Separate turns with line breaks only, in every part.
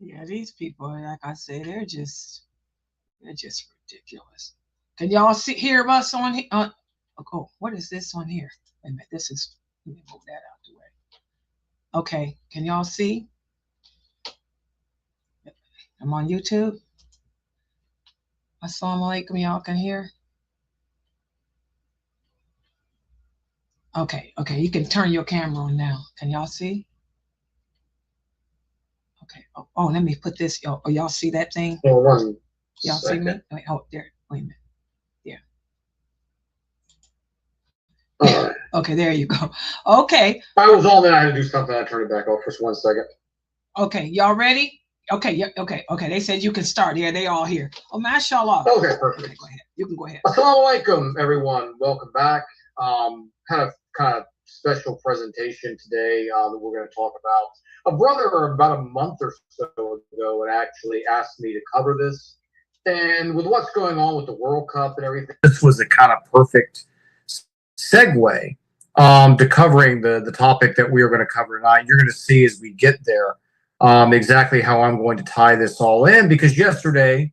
Yeah, these people, like I said, they're just ridiculous. Can y'all see hear us on here? Oh, what is this on here? Wait a minute, this is. Let me move that out the way. Okay, can y'all see? I'm on YouTube. Assalamu alaikum, y'all can hear. Okay, you can turn your camera on now. Can y'all see? Okay. Oh, let me put this. Y'all see that thing?
Well, one
Y'all see me?
second.
Wait, oh, there. Wait a minute. Yeah.
All right.
Okay, there you go. Okay.
I was on there. I had to do something. I turned it back off for 1 second.
Okay, y'all ready? Okay, yeah, okay. They said you can start. Yeah, they all here. Oh, mashallah.
Okay, perfect.
Okay, go ahead. You can go ahead.
Assalamu alaikum, everyone. Welcome back. Kind of special presentation today that we're going to talk about. A brother about a month or so ago had actually asked me to cover this, and with what's going on with the World Cup and everything, this was a kind of perfect segue to covering the topic that we are going to cover tonight. You're going to see as we get there exactly how I'm going to tie this all in, because yesterday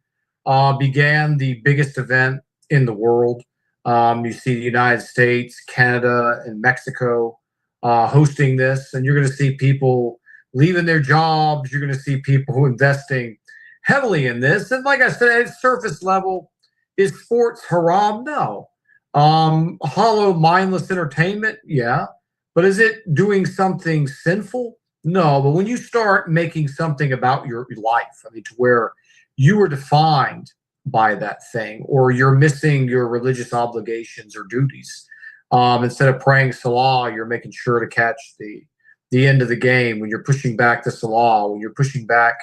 began the biggest event in the world. You see the United States, Canada, and Mexico hosting this, and you're going to see people leaving their jobs. You're going to see people investing heavily in this. And like I said, at surface level, is sports haram? No. Hollow, mindless entertainment? Yeah. But is it doing something sinful? No. But when you start making something about your life, I mean, to where you are defined by that thing, or you're missing your religious obligations or duties. Instead of praying Salah, you're making sure to catch the end of the game. When you're pushing back the Salah, when you're pushing back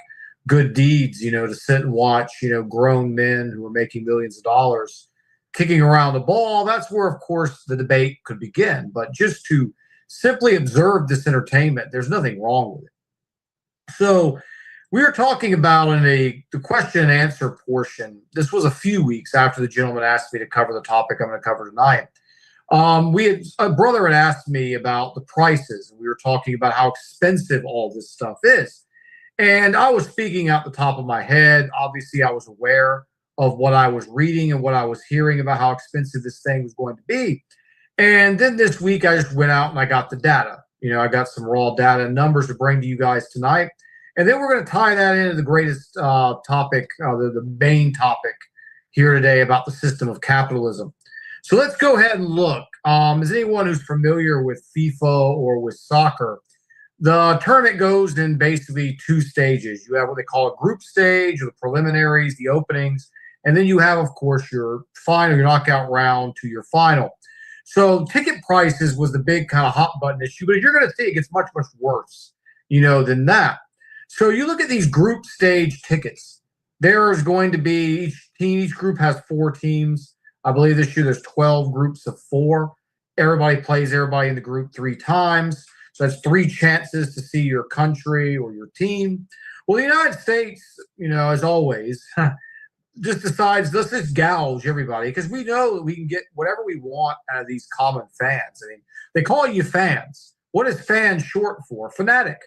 good deeds, to sit and watch, grown men who are making millions of dollars kicking around the ball, that's where, of course, the debate could begin. But just to simply observe this entertainment, there's nothing wrong with it. So we were talking about in the question and answer portion. This was a few weeks after the gentleman asked me to cover the topic I'm going to cover tonight. A brother had asked me about the prices. We were talking about how expensive all this stuff is. And I was speaking out the top of my head. Obviously, I was aware of what I was reading and what I was hearing about how expensive this thing was going to be. And then this week, I just went out and I got the data. I got some raw data and numbers to bring to you guys tonight. And then we're going to tie that into the greatest topic, the main topic here today about the system of capitalism. So let's go ahead and look. As anyone who's familiar with FIFA or with soccer, the tournament goes in basically two stages. You have what they call a group stage, or the preliminaries, the openings, and then you have, of course, your final, your knockout round to your final. So ticket prices was the big kind of hot button issue, but you're going to see it gets much, much worse, than that. So you look at these group stage tickets. There's going to be each group has 4 teams. I believe this year there's 12 groups of 4. Everybody plays everybody in the group 3 times. So that's 3 chances to see your country or your team. Well, the United States, as always, just decides, let's just gouge everybody, because we know that we can get whatever we want out of these common fans. I mean, they call you fans. What is fan short for? Fanatic.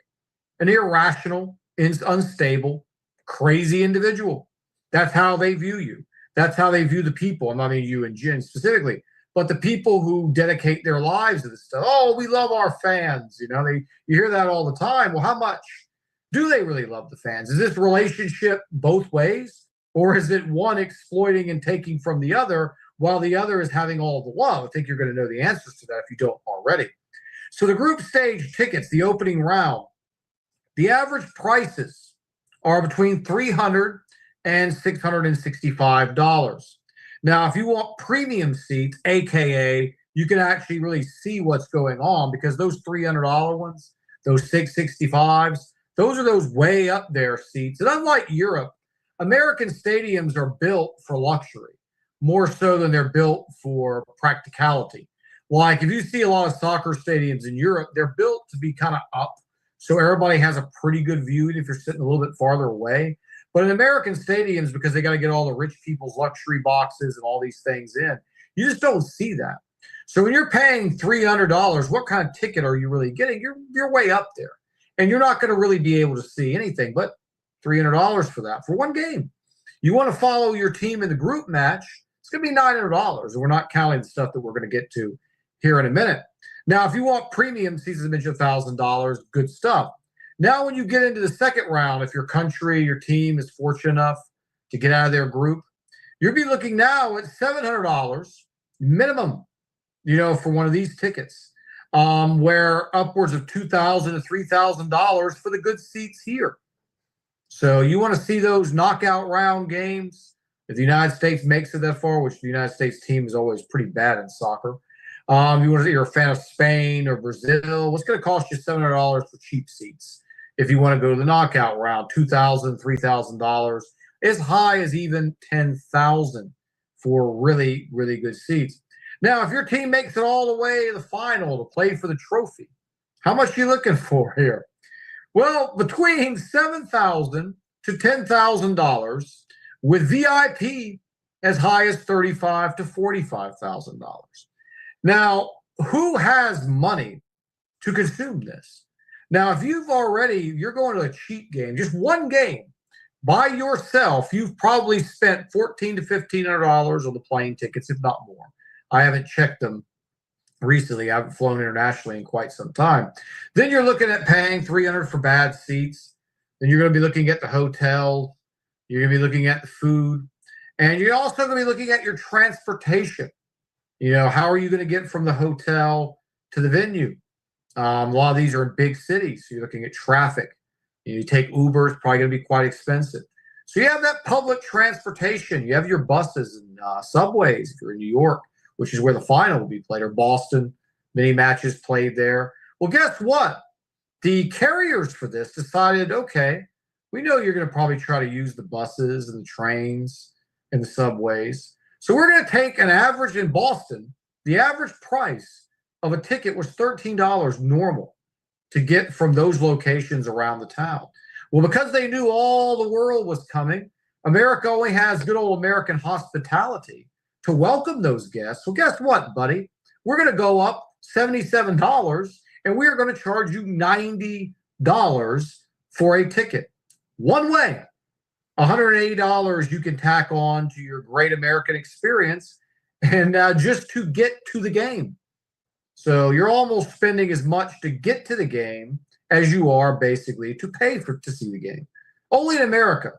An irrational, unstable, crazy individual. That's how they view you. That's how they view the people. I'm not meaning you and Jen specifically, but the people who dedicate their lives to this stuff. Oh, we love our fans. You hear that all the time. Well, how much do they really love the fans? Is this relationship both ways? Or is it one exploiting and taking from the other while the other is having all the love? I think you're going to know the answers to that if you don't already. So the group stage tickets, the opening round, the average prices are between $300 and $665. Now, if you want premium seats, AKA, you can actually really see what's going on, because those $300 ones, those $665s, those are those way up there seats. And unlike Europe, American stadiums are built for luxury, more so than they're built for practicality. Like if you see a lot of soccer stadiums in Europe, they're built to be kind of up, so everybody has a pretty good view if you're sitting a little bit farther away. But in American stadiums, because they got to get all the rich people's luxury boxes and all these things in, you just don't see that. So when you're paying $300, what kind of ticket are you really getting? You're way up there, and you're not going to really be able to see anything. But $300 for that for one game. You want to follow your team in the group match, it's going to be $900. And we're not counting the stuff that we're going to get to here in a minute. Now, if you want premium seasons, I mentioned $1,000, good stuff. Now, when you get into the second round, if your country, your team is fortunate enough to get out of their group, you'll be looking now at $700 minimum, for one of these tickets, where upwards of $2,000 to $3,000 for the good seats here. So you want to see those knockout round games. If the United States makes it that far, which the United States team is always pretty bad in soccer. You want to you're a fan of Spain or Brazil. What's going to cost you $700 for cheap seats? If you want to go to the knockout round, $2,000, $3,000, as high as even $10,000 for really, really good seats. Now, if your team makes it all the way to the final to play for the trophy, how much are you looking for here? Well, between $7,000 to $10,000, with VIP as high as $35,000 to $45,000. Now, who has money to consume this? Now, if you're going to a cheap game, just one game by yourself, you've probably spent $1,400 to $1,500 on the plane tickets, if not more. I haven't checked them recently. I haven't flown internationally in quite some time. Then you're looking at paying $300 for bad seats. Then you're going to be looking at the hotel. You're going to be looking at the food. And you're also going to be looking at your transportation. How are you going to get from the hotel to the venue? A lot of these are in big cities. So you're looking at traffic. You take Uber, it's probably going to be quite expensive. So you have that public transportation. You have your buses and subways if you're in New York, which is where the final will be played, or Boston, many matches played there. Well, guess what? The carriers for this decided, okay, we know you're going to probably try to use the buses and the trains and the subways. So we're going to take an average in Boston. The average price of a ticket was $13 normal to get from those locations around the town. Well, because they knew all the world was coming, America only has good old American hospitality to welcome those guests. Well, guess what, buddy? We're going to go up $77 and we're going to charge you $90 for a ticket. One way. $180 you can tack on to your great American experience and just to get to the game. So you're almost spending as much to get to the game as you are basically to pay to see the game. Only in America.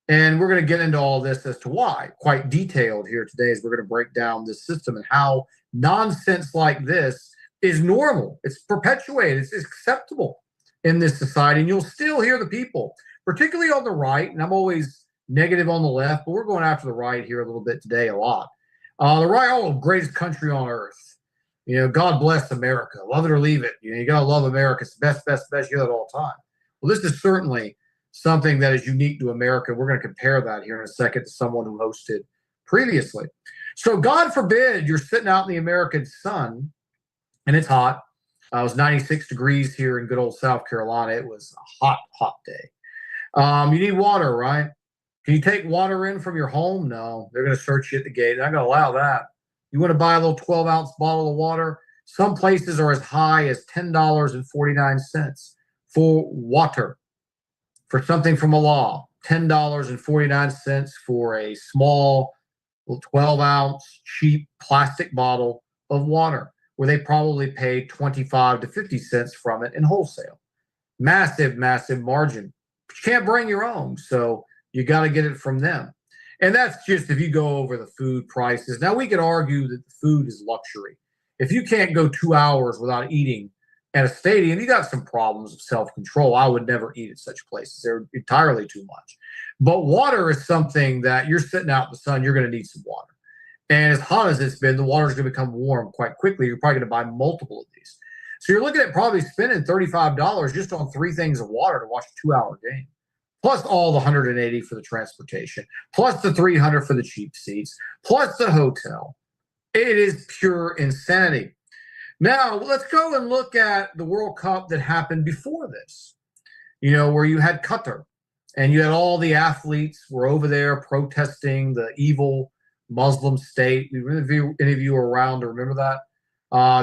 And we're going to get into all this as to why, quite detailed here today, as we're going to break down this system and how nonsense like this is normal. It's perpetuated. It's acceptable in this society. And you'll still hear the people, particularly on the right, and I'm always negative on the left, but we're going after the right here a little bit today, a lot. The right, greatest country on earth. God bless America. Love it or leave it. You got to love America. It's the best. You hear that all the time. Well, this is certainly something that is unique to America. We're going to compare that here in a second to someone who hosted previously. So God forbid you're sitting out in the American sun and it's hot. It was 96 degrees here in good old South Carolina. It was a hot, hot day. You need water, right? Can you take water in from your home? No. They're going to search you at the gate. They're not going to allow that. You want to buy a little 12-ounce bottle of water? Some places are as high as $10.49 for water. For something from a law, $10.49 for a small 12-ounce cheap plastic bottle of water, where they probably pay 25 to 50 cents from it in wholesale. Massive, massive margin. But you can't bring your own, so you got to get it from them. And that's just if you go over the food prices. Now, we could argue that the food is luxury. If you can't go 2 hours without eating at a stadium, you got some problems of self-control. I would never eat at such places. They're entirely too much. But water is something that you're sitting out in the sun, you're going to need some water. And as hot as it's been, the water is going to become warm quite quickly. You're probably going to buy multiple of these. So you're looking at probably spending $35 just on 3 things of water to watch a 2-hour game. Plus all the $180 for the transportation, plus the $300 for the cheap seats, plus the hotel. It is pure insanity. Now, let's go and look at the World Cup that happened before this, where you had Qatar and you had all the athletes were over there protesting the evil Muslim state. Any of you are around to remember that?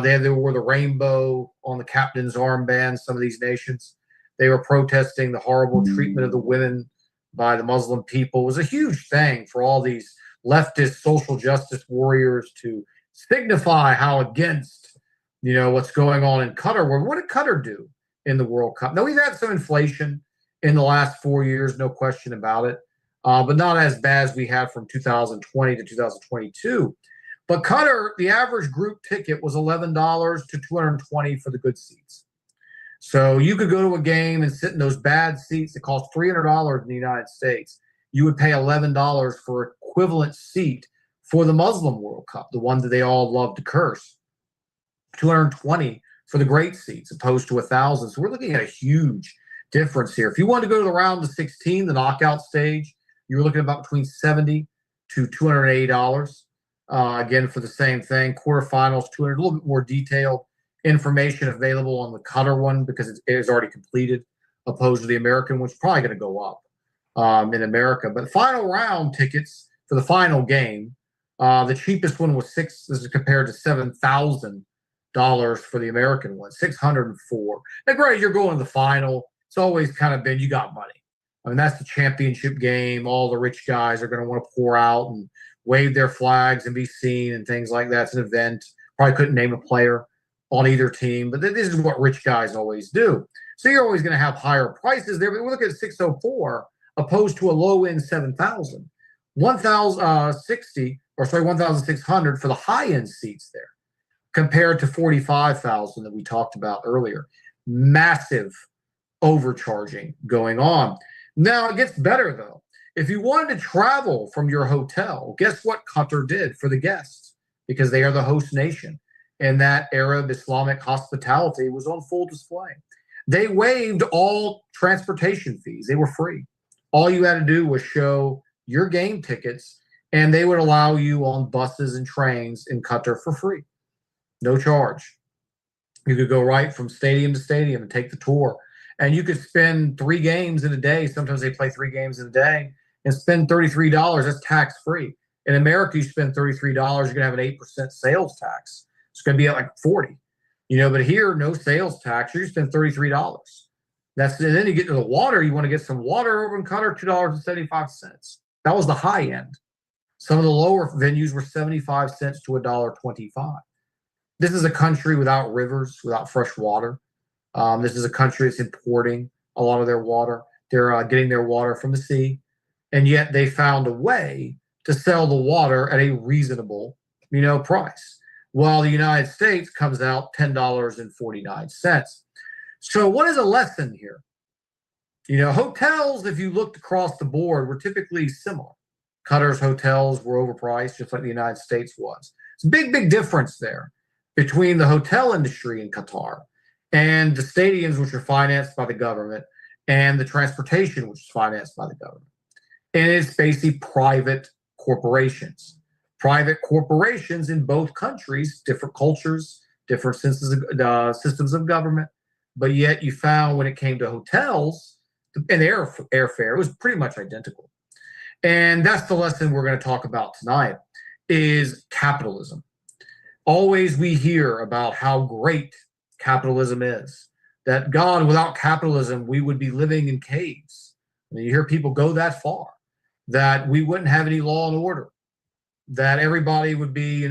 They wore the rainbow on the captain's armband, some of these nations. They were protesting the horrible treatment of the women by the Muslim people was a huge thing for all these leftist social justice warriors to signify how against, what's going on in Qatar. Well, what did Qatar do in the World Cup? Now, we've had some inflation in the last 4 years, no question about it, but not as bad as we had from 2020 to 2022. But Qatar, the average group ticket was $11 to $220 for the good seats. So you could go to a game and sit in those bad seats that cost $300 in the United States. You would pay $11 for equivalent seat for the Muslim World Cup, the one that they all love to curse. $220 for the great seats, opposed to $1,000. So we're looking at a huge difference here. If you wanted to go to the round of 16, the knockout stage, you were looking at about between $70 to $280. Again, for the same thing, quarterfinals, 200, a little bit more detailed information available on the Qatar one because it is already completed, opposed to the American, which is probably going to go up in America. But final round tickets for the final game, the cheapest one was this is compared to $7,000 for the American one, $604. Now, granted, you're going to the final. It's always kind of been, you got money. I mean, that's the championship game. All the rich guys are going to want to pour out and wave their flags and be seen and things like that. It's an event. Probably couldn't name a player on either team, but this is what rich guys always do. So you're always going to have higher prices there. But we look at 604 opposed to a low end 7,000, 1,600 for the high end seats there, compared to 45,000 that we talked about earlier. Massive overcharging going on. Now it gets better though. If you wanted to travel from your hotel, guess what Qatar did for the guests? Because they are the host nation. And that Arab Islamic hospitality was on full display. They waived all transportation fees. They were free. All you had to do was show your game tickets, and they would allow you on buses and trains in Qatar for free. No charge. You could go right from stadium to stadium and take the tour. And you could spend 3 games in a day. Sometimes they play 3 games in a day and spend $33. That's tax-free. In America, you spend $33, you're going to have an 8% sales tax. It's going to be at like 40, but here, no sales tax. You spend $33. And then you get to the water. You want to get some water over in Qatar, $2.75. That was the high end. Some of the lower venues were 75 cents to $1.25. This is a country without rivers, without fresh water. This is a country that's importing a lot of their water. They're getting their water from the sea, and yet they found a way to sell the water at a reasonable, price, while the United States comes out $10.49. So what is a lesson here? Hotels, if you looked across the board, were typically similar. Qatar's hotels were overpriced, just like the United States was. It's a big, big difference there between the hotel industry in Qatar and the stadiums, which are financed by the government, and the transportation, which is financed by the government. And it's basically private corporations. Private corporations in both countries, different cultures, different systems of government, but yet you found when it came to hotels and airfare, it was pretty much identical. And that's the lesson we're going to talk about tonight, is capitalism. Always we hear about how great capitalism is, that God, without capitalism, we would be living in caves. I mean, you hear people go that far, that we wouldn't have any law and order, that everybody would be,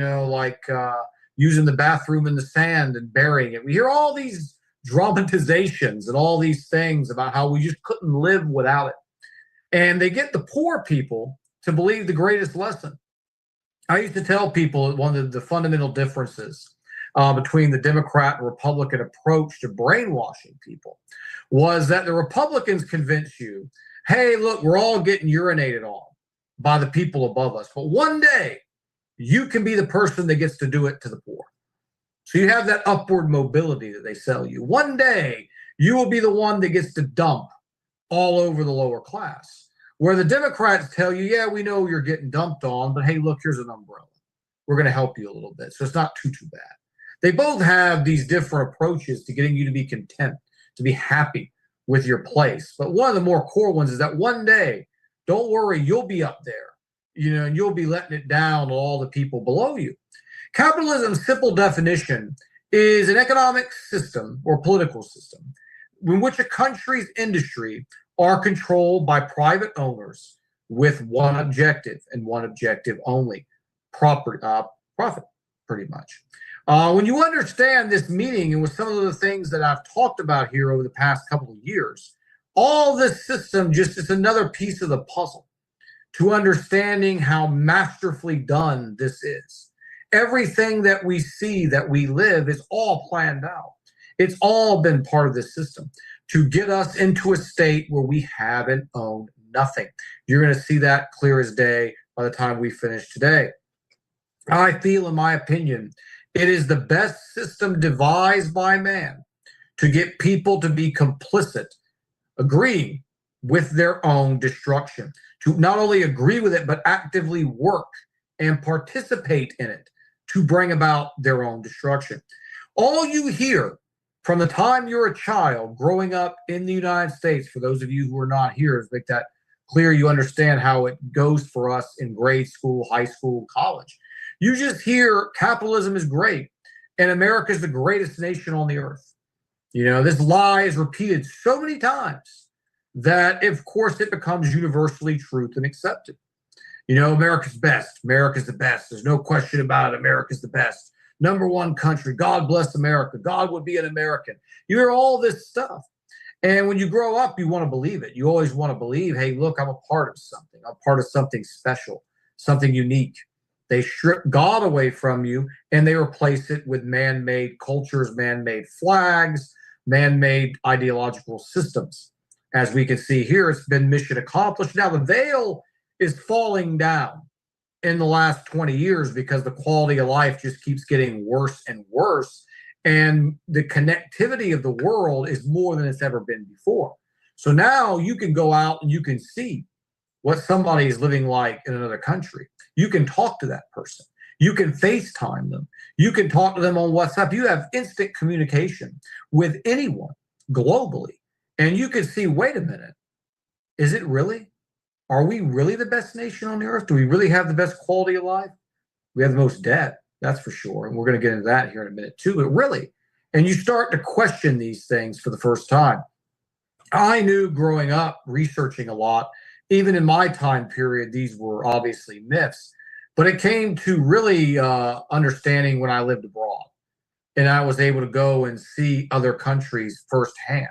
using the bathroom in the sand and burying it. We hear all these dramatizations and all these things about how we just couldn't live without it. And they get the poor people to believe the greatest lesson. I used to tell people that one of the fundamental differences between the Democrat and Republican approach to brainwashing people was that the Republicans convince you, hey, look, we're all getting urinated on by the people above us, but one day you can be the person that gets to do it to the poor. So you have that upward mobility that they sell you. One day you will be the one that gets to dump all over the lower class, where the Democrats tell you, yeah, we know you're getting dumped on, but hey, look, here's an umbrella. We're going to help you a little bit. So it's not too bad. They both have these different approaches to getting you to be content, to be happy with your place. But one of the more core ones is that one day, don't worry, you'll be up there, and you'll be letting it down to all the people below you. Capitalism's simple definition is an economic system or political system in which a country's industry are controlled by private owners with one objective and one objective only: profit, pretty much. When you understand this meaning, and with some of the things that I've talked about here over the past couple of years, all this system just is another piece of the puzzle to understanding how masterfully done this is. Everything that we see, that we live, is all planned out. It's all been part of this system to get us into a state where we haven't owned nothing. You're going to see that clear as day by the time we finish today. I feel, in my opinion, it is the best system devised by man to get people to be complicit, agreeing with their own destruction, to not only agree with it, but actively work and participate in it to bring about their own destruction. All you hear from the time you're a child growing up in the United States, for those of you who are not here, to make that clear, you understand how it goes for us in grade school, high school, college. You just hear capitalism is great and America is the greatest nation on the earth. You know, this lie is repeated so many times that, of course, it becomes universally truth and accepted. You know, America's best. America's the best. There's no question about it. America's the best. Number one country. God bless America. God would be an American. You hear all this stuff. And when you grow up, you want to believe it. You always want to believe, hey, look, I'm a part of something. I'm part of something special, something unique. They strip God away from you and they replace it with man-made cultures, man-made flags, man-made ideological systems. As we can see here, it's been mission accomplished. Now the veil is falling down in the last 20 years because the quality of life just keeps getting worse and worse. And the connectivity of the world is more than it's ever been before. So now you can go out and you can see what somebody is living like in another country. You can talk to that person. You can FaceTime them. You can talk to them on WhatsApp. You have instant communication with anyone globally. And you can see, wait a minute, is it really? Are we really the best nation on the earth? Do we really have the best quality of life? We have the most debt, that's for sure. And we're going to get into that here in a minute too, but really, and you start to question these things for the first time. I knew growing up, researching a lot, even in my time period, these were obviously myths, but it came to really understanding when I lived abroad and I was able to go and see other countries firsthand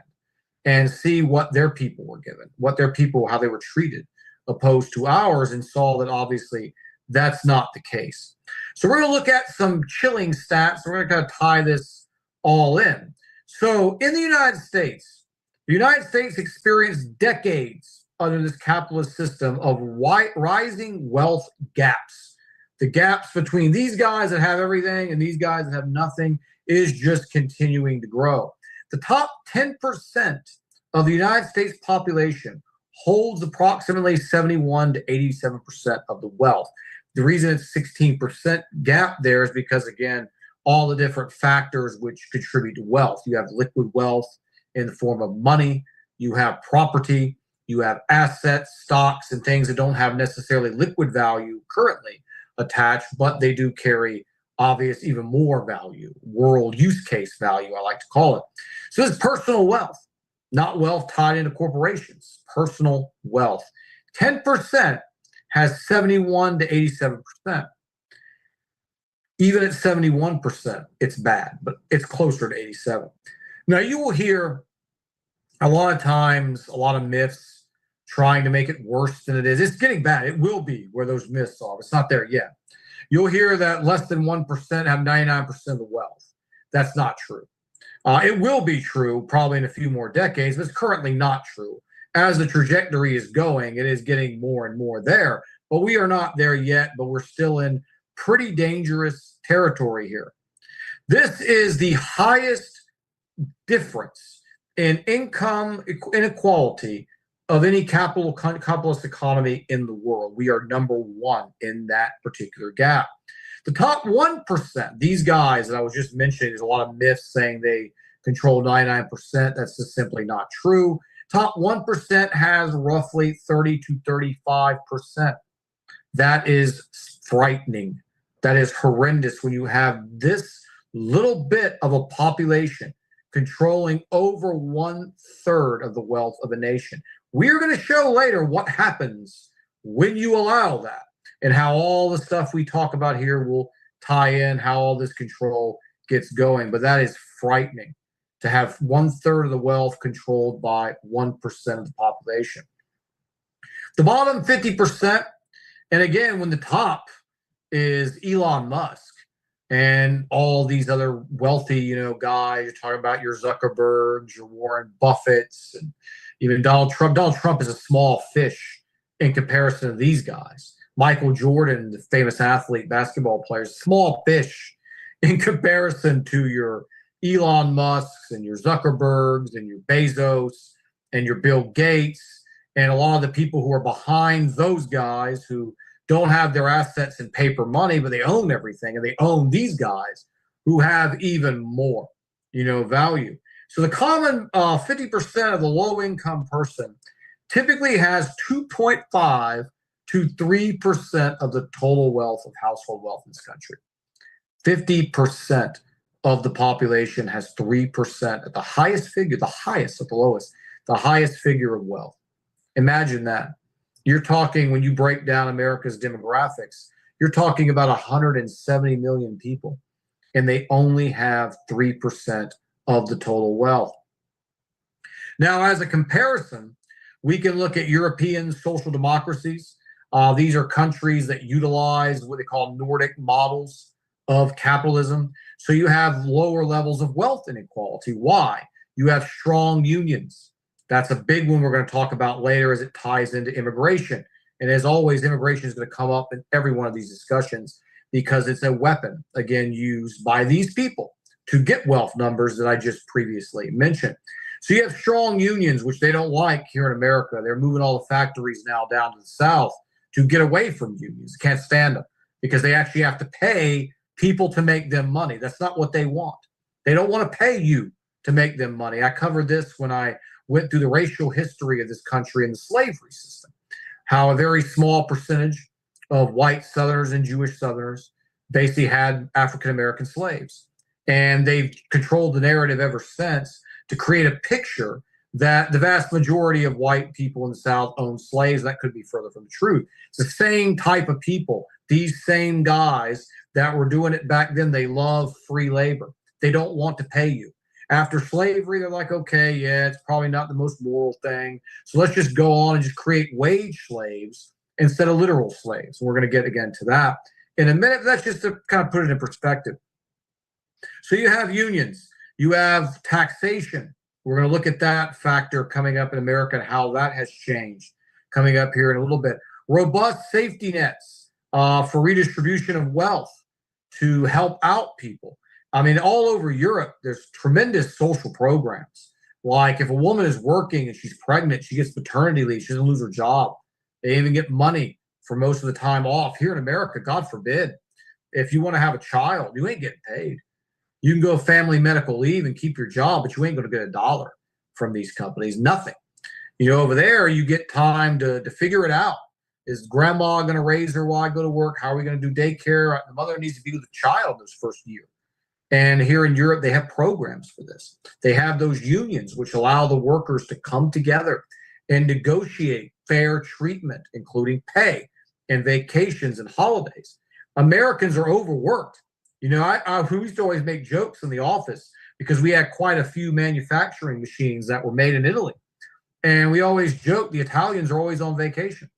and see what their people were given, what their people, how they were treated, opposed to ours, and saw that obviously that's not the case. So we're going to look at some chilling stats. We're going to kind of tie this all in. So in the United States experienced decades under this capitalist system of rising wealth gaps. The gaps between these guys that have everything and these guys that have nothing is just continuing to grow. The top 10% of the United States population holds approximately 71 to 87% of the wealth. The reason it's 16% gap there is because, again, all the different factors which contribute to wealth. You have liquid wealth in the form of money. You have property. You have assets, stocks, and things that don't have necessarily liquid value currently attached, but they do carry obvious, even more value, world use case value, I like to call it. So it's personal wealth, not wealth tied into corporations, personal wealth. 10% has 71 to 87%. Even at 71%, it's bad, but it's closer to 87. Now, you will hear a lot of times, a lot of myths trying to make it worse than it is. It's getting bad. It will be where those myths are. It's not there yet. You'll hear that less than 1% have 99% of the wealth. That's not true. It will be true probably in a few more decades, but it's currently not true. As the trajectory is going, it is getting more and more there. But we are not there yet, but we're still in pretty dangerous territory here. This is the highest difference in income inequality of any capitalist economy in the world. We are number one in that particular gap. The top 1%, these guys that I was just mentioning, there's a lot of myths saying they control 99%. That's just simply not true. Top 1% has roughly 30 to 35%. That is frightening. That is horrendous when you have this little bit of a population controlling over 1/3 of the wealth of a nation. We're going to show later what happens when you allow that and how all the stuff we talk about here will tie in, how all this control gets going. But that is frightening to have 1/3 of the wealth controlled by 1% of the population. The bottom 50%, and again, when the top is Elon Musk and all these other wealthy, guys, you're talking about your Zuckerbergs, your Warren Buffetts, and even Donald Trump. Donald Trump is a small fish in comparison to these guys. Michael Jordan, the famous athlete, basketball player, small fish in comparison to your Elon Musks and your Zuckerbergs and your Bezos and your Bill Gates and a lot of the people who are behind those guys who don't have their assets in paper money, but they own everything, and they own these guys who have even more, value. So the common 50% of the low-income person typically has 2.5 to 3% of the total wealth of household wealth in this country. 50% of the population has 3% at the highest figure, the highest at the lowest, the highest figure of wealth. Imagine that. You're talking, when you break down America's demographics, you're talking about 170 million people, and they only have 3% of the total wealth. Now, as a comparison, we can look at European social democracies. These are countries that utilize what they call Nordic models of capitalism. So you have lower levels of wealth inequality. Why? You have strong unions. That's a big one we're going to talk about later as it ties into immigration. And as always, immigration is going to come up in every one of these discussions because it's a weapon, again, used by these people to get wealth numbers that I just previously mentioned. So you have strong unions, which they don't like here in America. They're moving all the factories now down to the South to get away from unions. Can't stand them because they actually have to pay people to make them money. That's not what they want. They don't want to pay you to make them money. I covered this when I went through the racial history of this country and the slavery system, how a very small percentage of white Southerners and Jewish Southerners basically had African-American slaves. And they've controlled the narrative ever since to create a picture that the vast majority of white people in the South owned slaves. That could be further from the truth. It's the same type of people, these same guys that were doing it back then. They love free labor. They don't want to pay you. After slavery, they're like, okay, yeah, it's probably not the most moral thing. So let's just go on and just create wage slaves instead of literal slaves. We're going to get again to that in a minute. That's just to kind of put it in perspective. So you have unions, you have taxation. We're going to look at that factor coming up in America and how that has changed coming up here in a little bit. Robust safety nets for redistribution of wealth to help out people. I mean, all over Europe, there's tremendous social programs. Like if a woman is working and she's pregnant, she gets maternity leave. She doesn't lose her job. They even get money for most of the time off. Here in America, God forbid, if you want to have a child, you ain't getting paid. You can go family medical leave and keep your job, but you ain't going to get $1 from these companies. Nothing. Over there, you get time to figure it out. Is grandma going to raise her while I go to work? How are we going to do daycare? The mother needs to be with the child this first year. And here in Europe, they have programs for this. They have those unions which allow the workers to come together and negotiate fair treatment, including pay and vacations and holidays. Americans are overworked. We used to always make jokes in the office because we had quite a few manufacturing machines that were made in Italy. And we always joke the Italians are always on vacation.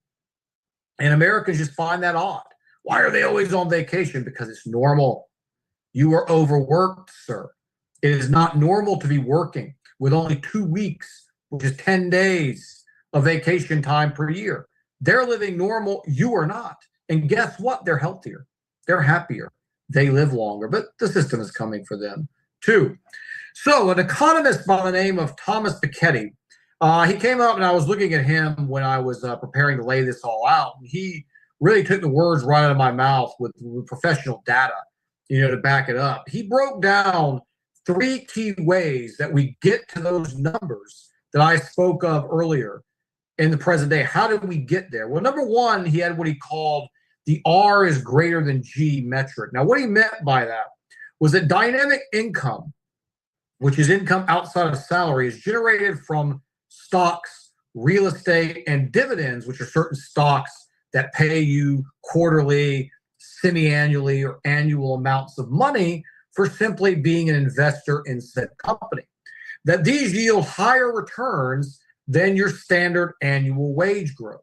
And Americans just find that odd. Why are they always on vacation? Because it's normal. You are overworked, sir. It is not normal to be working with only 2 weeks, which is 10 days of vacation time per year. They're living normal. You are not. And guess what? They're healthier. They're happier. They live longer. But the system is coming for them, too. So an economist by the name of Thomas Piketty, he came up, and I was looking at him when I was preparing to lay this all out. He really took the words right out of my mouth with professional data, to back it up. He broke down 3 key ways that we get to those numbers that I spoke of earlier in the present day. How did we get there? Well, number one, he had what he called the R is greater than G metric. Now, what he meant by that was that dynamic income, which is income outside of salary, is generated from stocks, real estate, and dividends, which are certain stocks that pay you quarterly, semi-annually, or annual amounts of money for simply being an investor in said company. That these yield higher returns than your standard annual wage growth.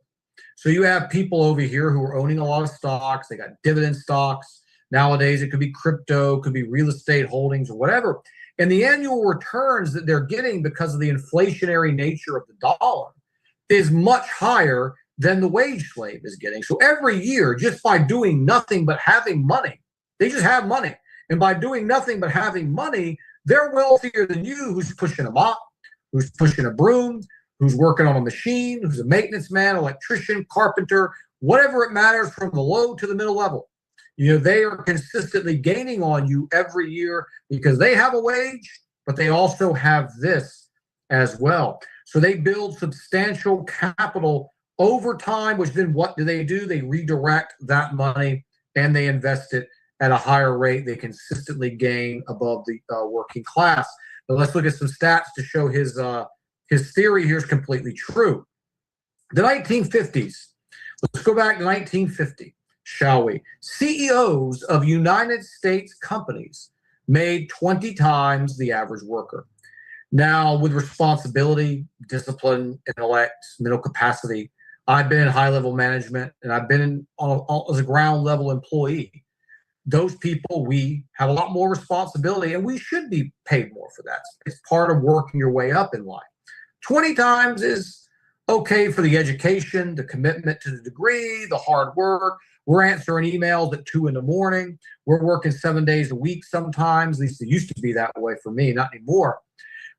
So you have people over here who are owning a lot of stocks. They got dividend stocks. Nowadays, it could be crypto, could be real estate holdings or whatever. And the annual returns that they're getting because of the inflationary nature of the dollar is much higher than the wage slave is getting. So every year, just by doing nothing but having money, they just have money. And by doing nothing but having money, they're wealthier than you, who's pushing a mop, who's pushing a broom, who's working on a machine, who's a maintenance man, electrician, carpenter, whatever it matters, from the low to the middle level. You know, they are consistently gaining on you every year because they have a wage, but they also have this as well. So they build substantial capital over time, which then what do? They redirect that money and they invest it at a higher rate. They consistently gain above the working class. But let's look at some stats to show his theory here is completely true. The 1950s. Let's go back to 1950, shall we? CEOs of United States companies made 20 times the average worker. Now, with responsibility, discipline, intellect, mental capacity, I've been in high-level management, and I've been as a ground-level employee. Those people, we have a lot more responsibility, and we should be paid more for that. It's part of working your way up in life. 20 times is okay for the education, the commitment to the degree, the hard work. We're answering emails at 2 a.m. We're working 7 days a week sometimes. At least it used to be that way for me, not anymore.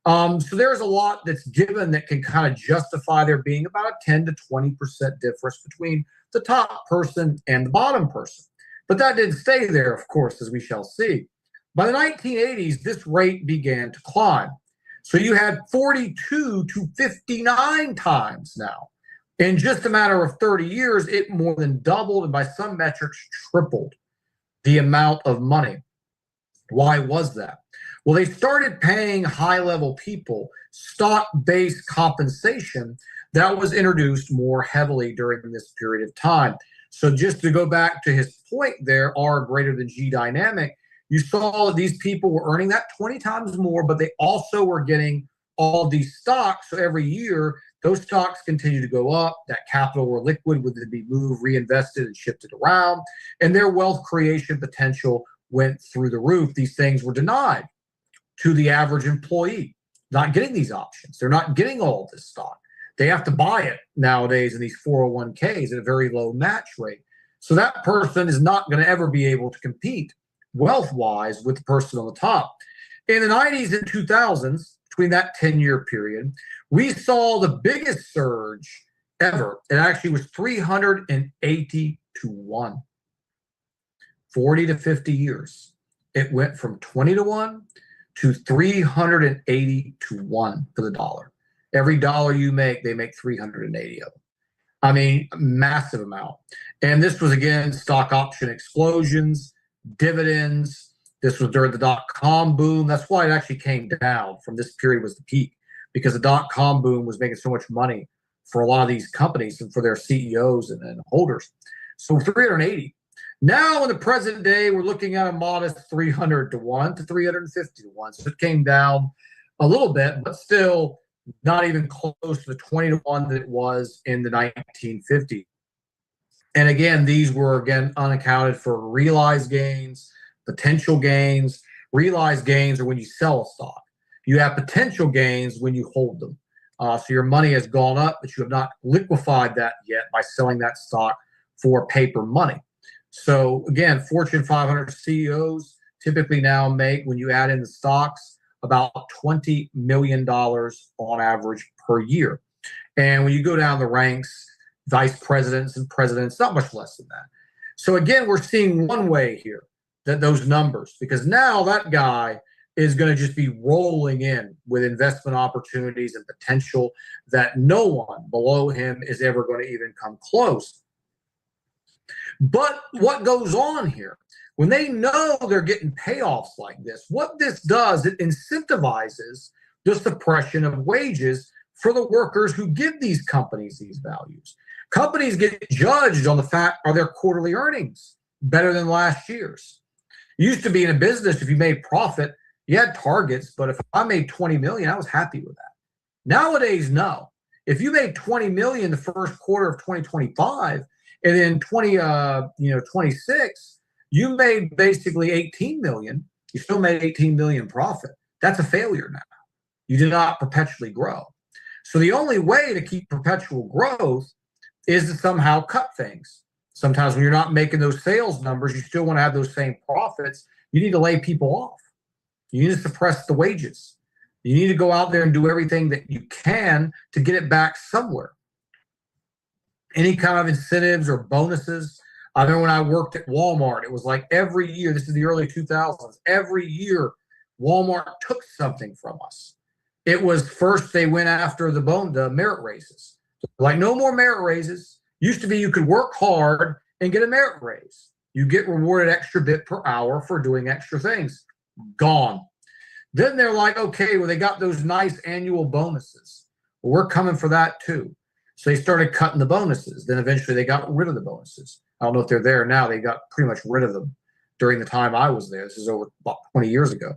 So there's a lot that's given that can kind of justify there being about a 10 to 20% difference between the top person and the bottom person. But that didn't stay there, of course, as we shall see. By the 1980s, this rate began to climb. So you had 42 to 59 times now. In just a matter of 30 years, it more than doubled, and by some metrics, tripled the amount of money. Why was that? Well, they started paying high-level people stock-based compensation that was introduced more heavily during this period of time. So just to go back to his point there, R greater than G dynamic, you saw that these people were earning that 20 times more, but they also were getting all these stocks. So every year, those stocks continue to go up. That capital were liquid, would be moved, reinvested, and shifted around. And their wealth creation potential went through the roof. These things were denied to the average employee, not getting these options. They're not getting all this stock. They have to buy it nowadays in these 401ks at a very low match rate. So that person is not going to ever be able to compete wealth-wise with the person on the top. In the 90s and 2000s, between that 10-year period, we saw the biggest surge ever. It actually was 380 to 1. 40 to 50 years. It went from 20 to 1 to 380 to 1 for the dollar. Every dollar you make, they make 380 of them. I mean, massive amount. And this was, again, stock option explosions, dividends. This was during the dot-com boom. That's why it actually came down from this period was the peak, because the dot-com boom was making so much money for a lot of these companies and for their CEOs and holders. So 380. Now in the present day, we're looking at a modest 300 to 1 to 350 to 1. So it came down a little bit, but still not even close to the 20 to 1 that it was in the 1950s. And again, these were, again, unaccounted for realized gains, potential gains. Realized gains are when you sell a stock. You have potential gains when you hold them. So your money has gone up, but you have not liquefied that yet by selling that stock for paper money. So again, Fortune 500 CEOs typically now make, when you add in the stocks, about $20 million on average per year. And when you go down the ranks, vice presidents and presidents, not much less than that. So again, we're seeing one way here, that those numbers, because now that guy is going to just be rolling in with investment opportunities and potential that no one below him is ever going to even come close. But what goes on here? When they know they're getting payoffs like this, what this does, it incentivizes the suppression of wages for the workers who give these companies these values. Companies get judged on the fact, are their quarterly earnings better than last year's? It used to be in a business, if you made profit, you had targets, but if I made 20 million, I was happy with that. Nowadays, no. If you made 20 million the first quarter of 2025, and then 26, you made basically 18 million. You still made 18 million profit. That's a failure now. You did not perpetually grow. So the only way to keep perpetual growth is to somehow cut things. Sometimes when you're not making those sales numbers, you still want to have those same profits. You need to lay people off. You need to suppress the wages. You need to go out there and do everything that you can to get it back somewhere. Any kind of incentives or bonuses. I remember when I worked at Walmart, it was like every year, this is the early 2000s, every year Walmart took something from us. It was first they went after the merit raises. Like no more merit raises. Used to be you could work hard and get a merit raise. You get rewarded extra bit per hour for doing extra things. Gone. Then they're like, okay, well, they got those nice annual bonuses. Well, we're coming for that too. So they started cutting the bonuses. Then eventually they got rid of the bonuses. I don't know if they're there now. They got pretty much rid of them during the time I was there. This is over about 20 years ago.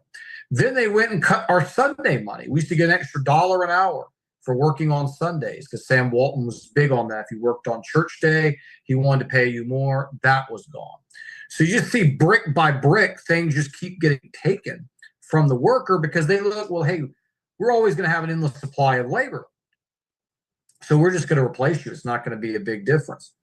Then they went and cut our Sunday money. We used to get an extra $1 an hour for working on Sundays because Sam Walton was big on that. If you worked on church day, he wanted to pay you more. That was gone. So you just see brick by brick, things just keep getting taken from the worker because they look, well, hey, we're always going to have an endless supply of labor. So we're just going to replace you. It's not going to be a big difference.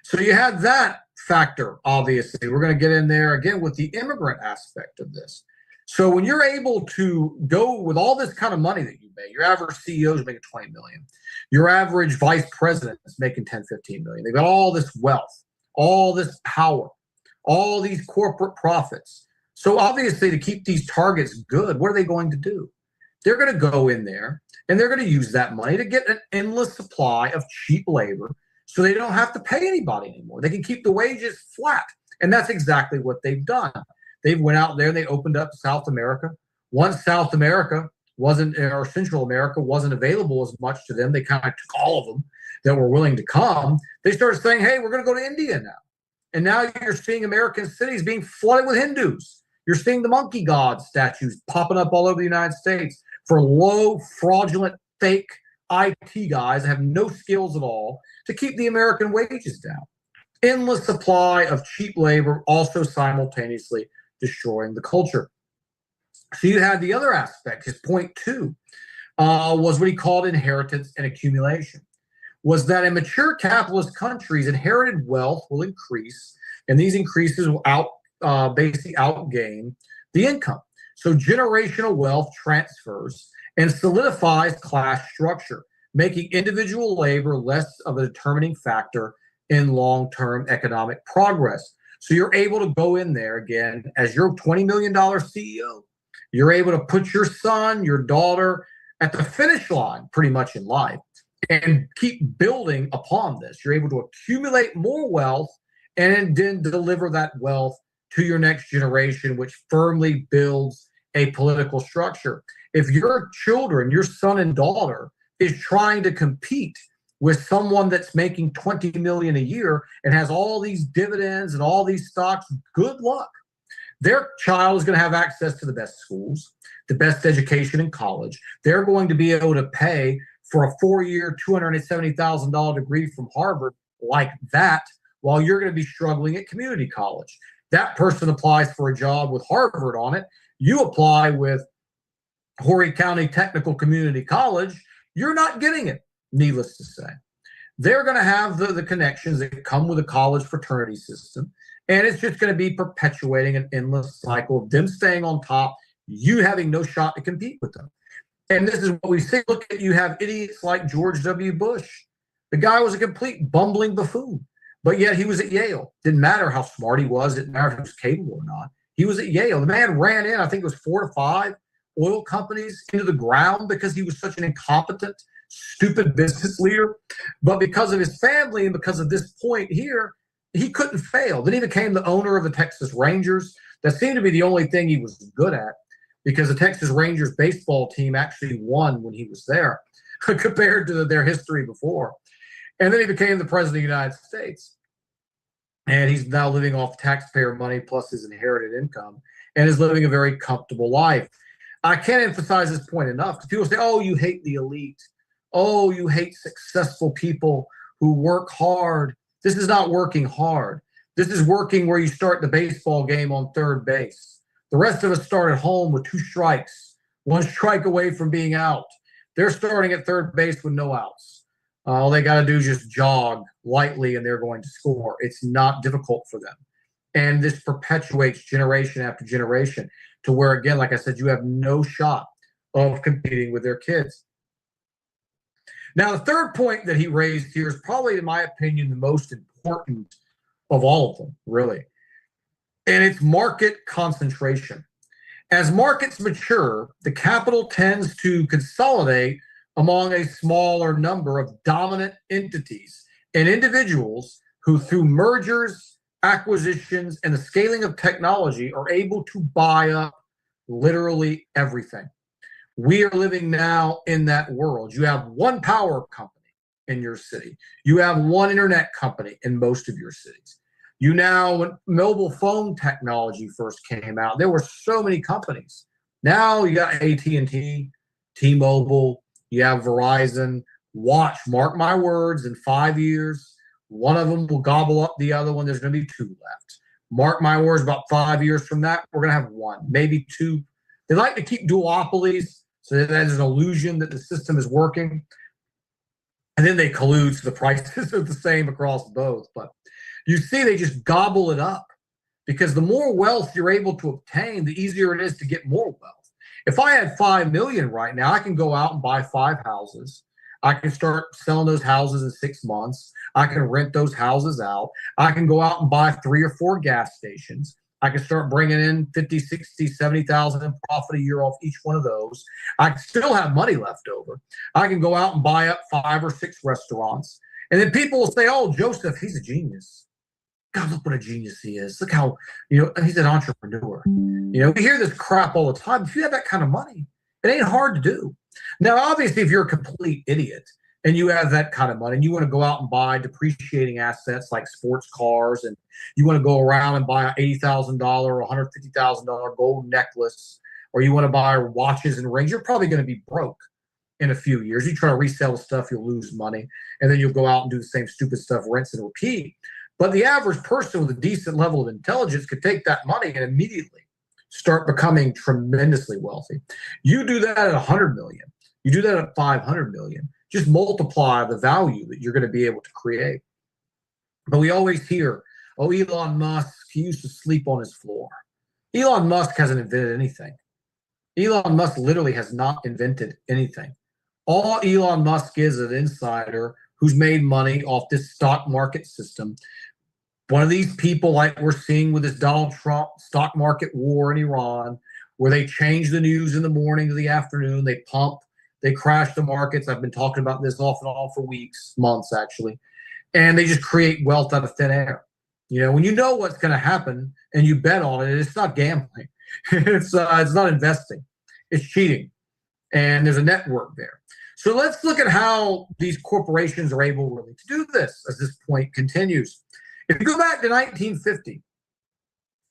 So you had that factor, obviously. We're going to get in there again with the immigrant aspect of this. So when you're able to go with all this kind of money that you make, your average CEO is making 20 million. Your average vice president is making 10, 15 million. They've got all this wealth, all this power, all these corporate profits. So obviously to keep these targets good, what are they going to do? They're going to go in there and they're going to use that money to get an endless supply of cheap labor so they don't have to pay anybody anymore. They can keep the wages flat. And that's exactly what they've done. They went out there and they opened up South America. Once South America wasn't, or Central America wasn't available as much to them, they kind of took all of them that were willing to come. They started saying, hey, we're going to go to India now. And now you're seeing American cities being flooded with Hindus. You're seeing the monkey god statues popping up all over the United States for low, fraudulent, fake IT guys that have no skills at all to keep the American wages down. Endless supply of cheap labor, also simultaneously destroying the culture. So you had the other aspect. His point two was what he called inheritance and accumulation, was that in mature capitalist countries, inherited wealth will increase, and these increases will basically outgain the income. So generational wealth transfers and solidifies class structure, making individual labor less of a determining factor in long-term economic progress. So you're able to go in there again as your $20 million CEO. You're able to put your son, your daughter at the finish line pretty much in life and keep building upon this. You're able to accumulate more wealth and then deliver that wealth to your next generation, which firmly builds a political structure. If your children, your son and daughter, is trying to compete with someone that's making 20 million a year and has all these dividends and all these stocks, good luck. Their child is going to have access to the best schools, the best education in college. They're going to be able to pay for a 4-year, $270,000 degree from Harvard like that, while you're going to be struggling at community college. That person applies for a job with Harvard on it. You apply with Horry County Technical Community College. You're not getting it, needless to say. They're going to have the connections that come with a college fraternity system, and it's just going to be perpetuating an endless cycle of them staying on top, you having no shot to compete with them. And this is what we see. Look at, you have idiots like George W. Bush. The guy was a complete bumbling buffoon, but yet he was at Yale. Didn't matter how smart he was. Didn't matter if he was capable or not. He was at Yale. The man ran in, I think it was 4 to 5 oil companies into the ground because he was such an incompetent, stupid business leader. But because of his family and because of this point here, he couldn't fail. Then he became the owner of the Texas Rangers. That seemed to be the only thing he was good at, because the Texas Rangers baseball team actually won when he was there. compared to their history before. And then he became the president of the United States. And he's now living off taxpayer money plus his inherited income and is living a very comfortable life. I can't emphasize this point enough because people say, oh, you hate the elite. Oh, you hate successful people who work hard. This is not working hard. This is working where you start the baseball game on third base. The rest of us start at home with 2 strikes, 1 strike away from being out. They're starting at third base with no outs. All they got to do is just jog lightly and they're going to score. It's not difficult for them. And this perpetuates generation after generation to where, again, like I said, you have no shot of competing with their kids. Now, the third point that he raised here is probably, in my opinion, the most important of all of them, really. And it's market concentration. As markets mature, the capital tends to consolidate among a smaller number of dominant entities and individuals who, through mergers, acquisitions, and the scaling of technology, are able to buy up literally everything. We are living now in that world. You have one power company in your city. You have one internet company in most of your cities. You now, when mobile phone technology first came out, there were so many companies. Now you got AT&T, T-Mobile, you have Verizon. Watch, mark my words, in 5 years, one of them will gobble up the other one. There's going to be 2 left. Mark my words, about 5 years from that, we're going to have 1, maybe 2. They like to keep duopolies so that there's an illusion that the system is working. And then they collude so the prices are the same across both. But you see, they just gobble it up because the more wealth you're able to obtain, the easier it is to get more wealth. If I had 5 million right now, I can go out and buy 5 houses. I can start selling those houses in 6 months. I can rent those houses out. I can go out and buy 3 or 4 gas stations. I can start bringing in 50, 60, 70,000 in profit a year off each one of those. I can still have money left over. I can go out and buy up 5 or 6 restaurants. And then people will say, oh, Joseph, he's a genius. God, look what a genius he is. Look how, he's an entrepreneur. We hear this crap all the time. If you have that kind of money, it ain't hard to do. Now, obviously, if you're a complete idiot and you have that kind of money and you want to go out and buy depreciating assets like sports cars and you want to go around and buy an $80,000 or $150,000 gold necklace, or you want to buy watches and rings, you're probably going to be broke in a few years. You try to resell the stuff, you'll lose money, and then you'll go out and do the same stupid stuff, rinse and repeat. But the average person with a decent level of intelligence could take that money and immediately start becoming tremendously wealthy. You do that at 100 million. You do that at 500 million. Just multiply the value that you're going to be able to create. But we always hear, oh, Elon Musk, he used to sleep on his floor. Elon Musk hasn't invented anything. Elon Musk literally has not invented anything. All Elon Musk is an insider who's made money off this stock market system. One of these people, like we're seeing with this Donald Trump stock market war in Iran, where they change the news in the morning to the afternoon, they pump, they crash the markets. I've been talking about this off and on for weeks, months actually, and they just create wealth out of thin air. When you know what's going to happen and you bet on it, it's not gambling. It's not investing. It's cheating, and there's a network there. So let's look at how these corporations are able really to do this as this point continues. If you go back to 1950,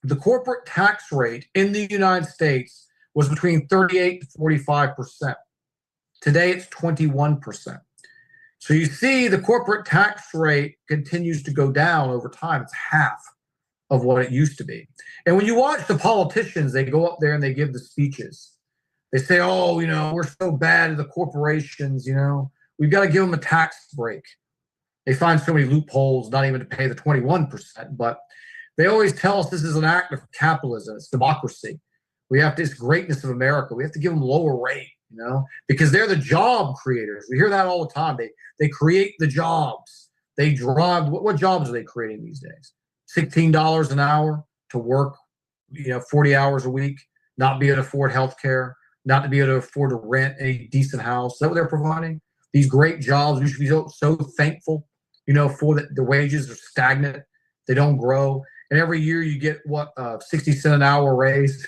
the corporate tax rate in the United States was between 38 to 45%. Today, it's 21%. So you see the corporate tax rate continues to go down over time. It's half of what it used to be. And when you watch the politicians, they go up there and they give the speeches. They say, oh, we're so bad at the corporations, we've got to give them a tax break. They find so many loopholes, not even to pay the 21%, but they always tell us this is an act of capitalism. It's democracy. We have this greatness of America. We have to give them lower rate, because they're the job creators. We hear that all the time. They create the jobs. They drive. What jobs are they creating these days? $16 an hour to work, 40 hours a week, not be able to afford health care, not to be able to afford to rent a decent house. Is that what they're providing? These great jobs, we should be so thankful, for the wages are stagnant. They don't grow. And every year you get 60 cents an hour raise.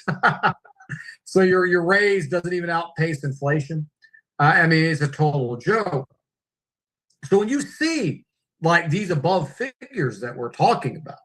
So your raise doesn't even outpace inflation. I mean, it's a total joke. So when you see like these above figures that we're talking about,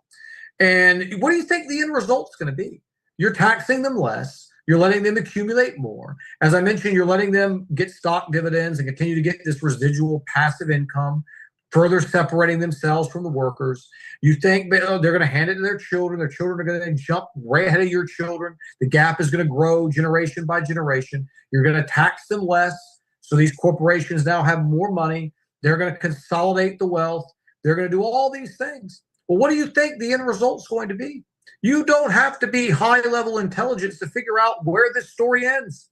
and what do you think the end result's going to be? You're taxing them less. You're letting them accumulate more. As I mentioned, you're letting them get stock dividends and continue to get this residual passive income, further separating themselves from the workers. You think they're going to hand it to their children. Their children are going to jump right ahead of your children. The gap is going to grow generation by generation. You're going to tax them less. So these corporations now have more money. They're going to consolidate the wealth. They're going to do all these things. Well, what do you think the end result's going to be? You don't have to be high level intelligence to figure out where this story ends,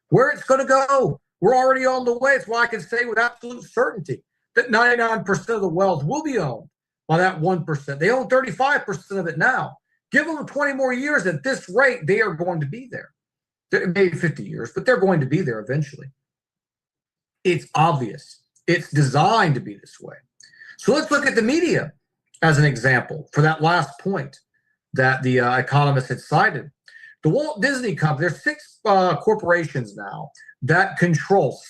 where it's going to go. We're already on the way. It's why I can say with absolute certainty that 99% of the wealth will be owned by that 1%. They own 35% of it now. Give them 20 more years. At this rate, they are going to be there. Maybe 50 years, but they're going to be there eventually. It's obvious. It's designed to be this way. So let's look at the media as an example for that last point that the economist had cited. The Walt Disney Company, there's six corporations now that control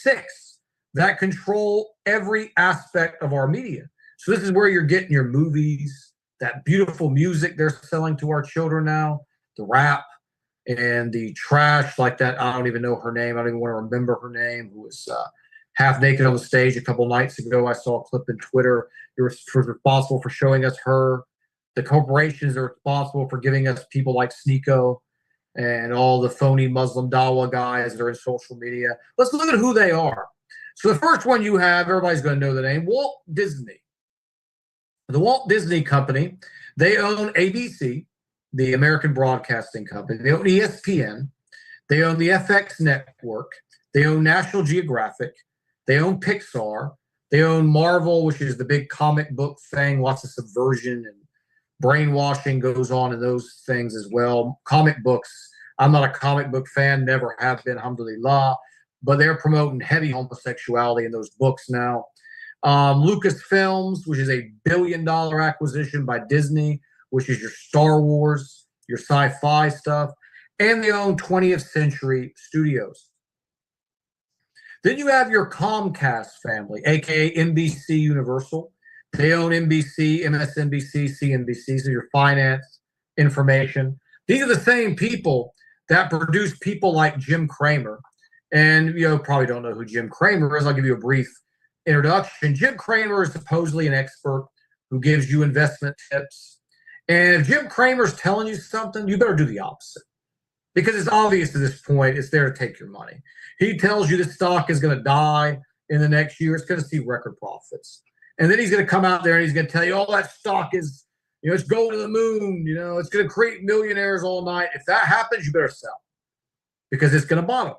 every aspect of our media. So this is where you're getting your movies, that beautiful music they're selling to our children now, the rap and the trash like that. I don't even know her name. I don't even want to remember her name, who was half naked on the stage a couple nights ago. I saw a clip in Twitter. It was responsible for showing us her. The corporations are responsible for giving us people like Sneeko and all the phony Muslim Dawa guys that are in social media. Let's look at who they are. So the first one you have, everybody's going to know the name, Walt Disney. The Walt Disney Company, they own ABC, the American Broadcasting Company. They own ESPN. They own the FX network. They own National Geographic. They own Pixar. They own Marvel, which is the big comic book thing. Lots of subversion and brainwashing goes on in those things as well. Comic books, I'm not a comic book fan, never have been, alhamdulillah, but they're promoting heavy homosexuality in those books now. Lucasfilms, which is a billion-dollar acquisition by Disney, which is your Star Wars, your sci-fi stuff, and they own 20th Century Studios. Then you have your Comcast family, aka NBC Universal. They own NBC, MSNBC, CNBC, so your finance, information. These are the same people that produce people like Jim Cramer. And you probably don't know who Jim Cramer is. I'll give you a brief introduction. Jim Cramer is supposedly an expert who gives you investment tips. And if Jim Cramer's telling you something, you better do the opposite. Because it's obvious at this point, it's there to take your money. He tells you the stock is going to die in the next year. It's going to see record profits. And then he's going to come out there and he's going to tell you, oh, that stock is, it's going to the moon. It's going to create millionaires all night. If that happens, you better sell because it's going to bottom.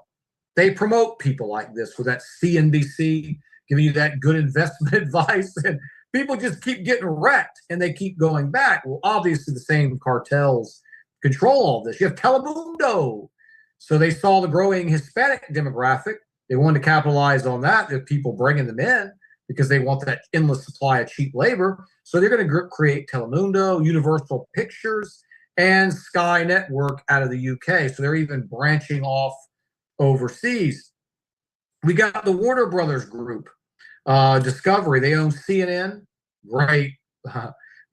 They promote people like this with that CNBC giving you that good investment advice. And people just keep getting wrecked and they keep going back. Well, obviously the same cartels control all this. You have Telemundo. So they saw the growing Hispanic demographic. They wanted to capitalize on that, the people bringing them in, because they want that endless supply of cheap labor. So they're going to create Telemundo, Universal Pictures, and Sky Network out of the UK. So they're even branching off overseas. We got the Warner Brothers Group, Discovery. They own CNN, great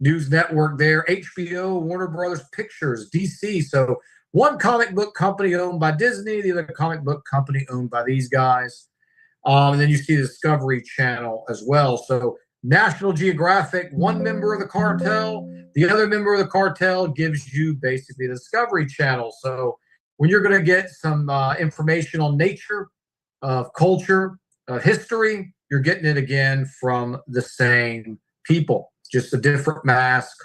news network there. HBO, Warner Brothers Pictures, DC. So one comic book company owned by Disney, the other comic book company owned by these guys. And then you see the Discovery Channel as well. So National Geographic, one member of the cartel, the other member of the cartel gives you basically the Discovery Channel. So when you're going to get some information on nature, of culture, of history, you're getting it again from the same people, just a different mask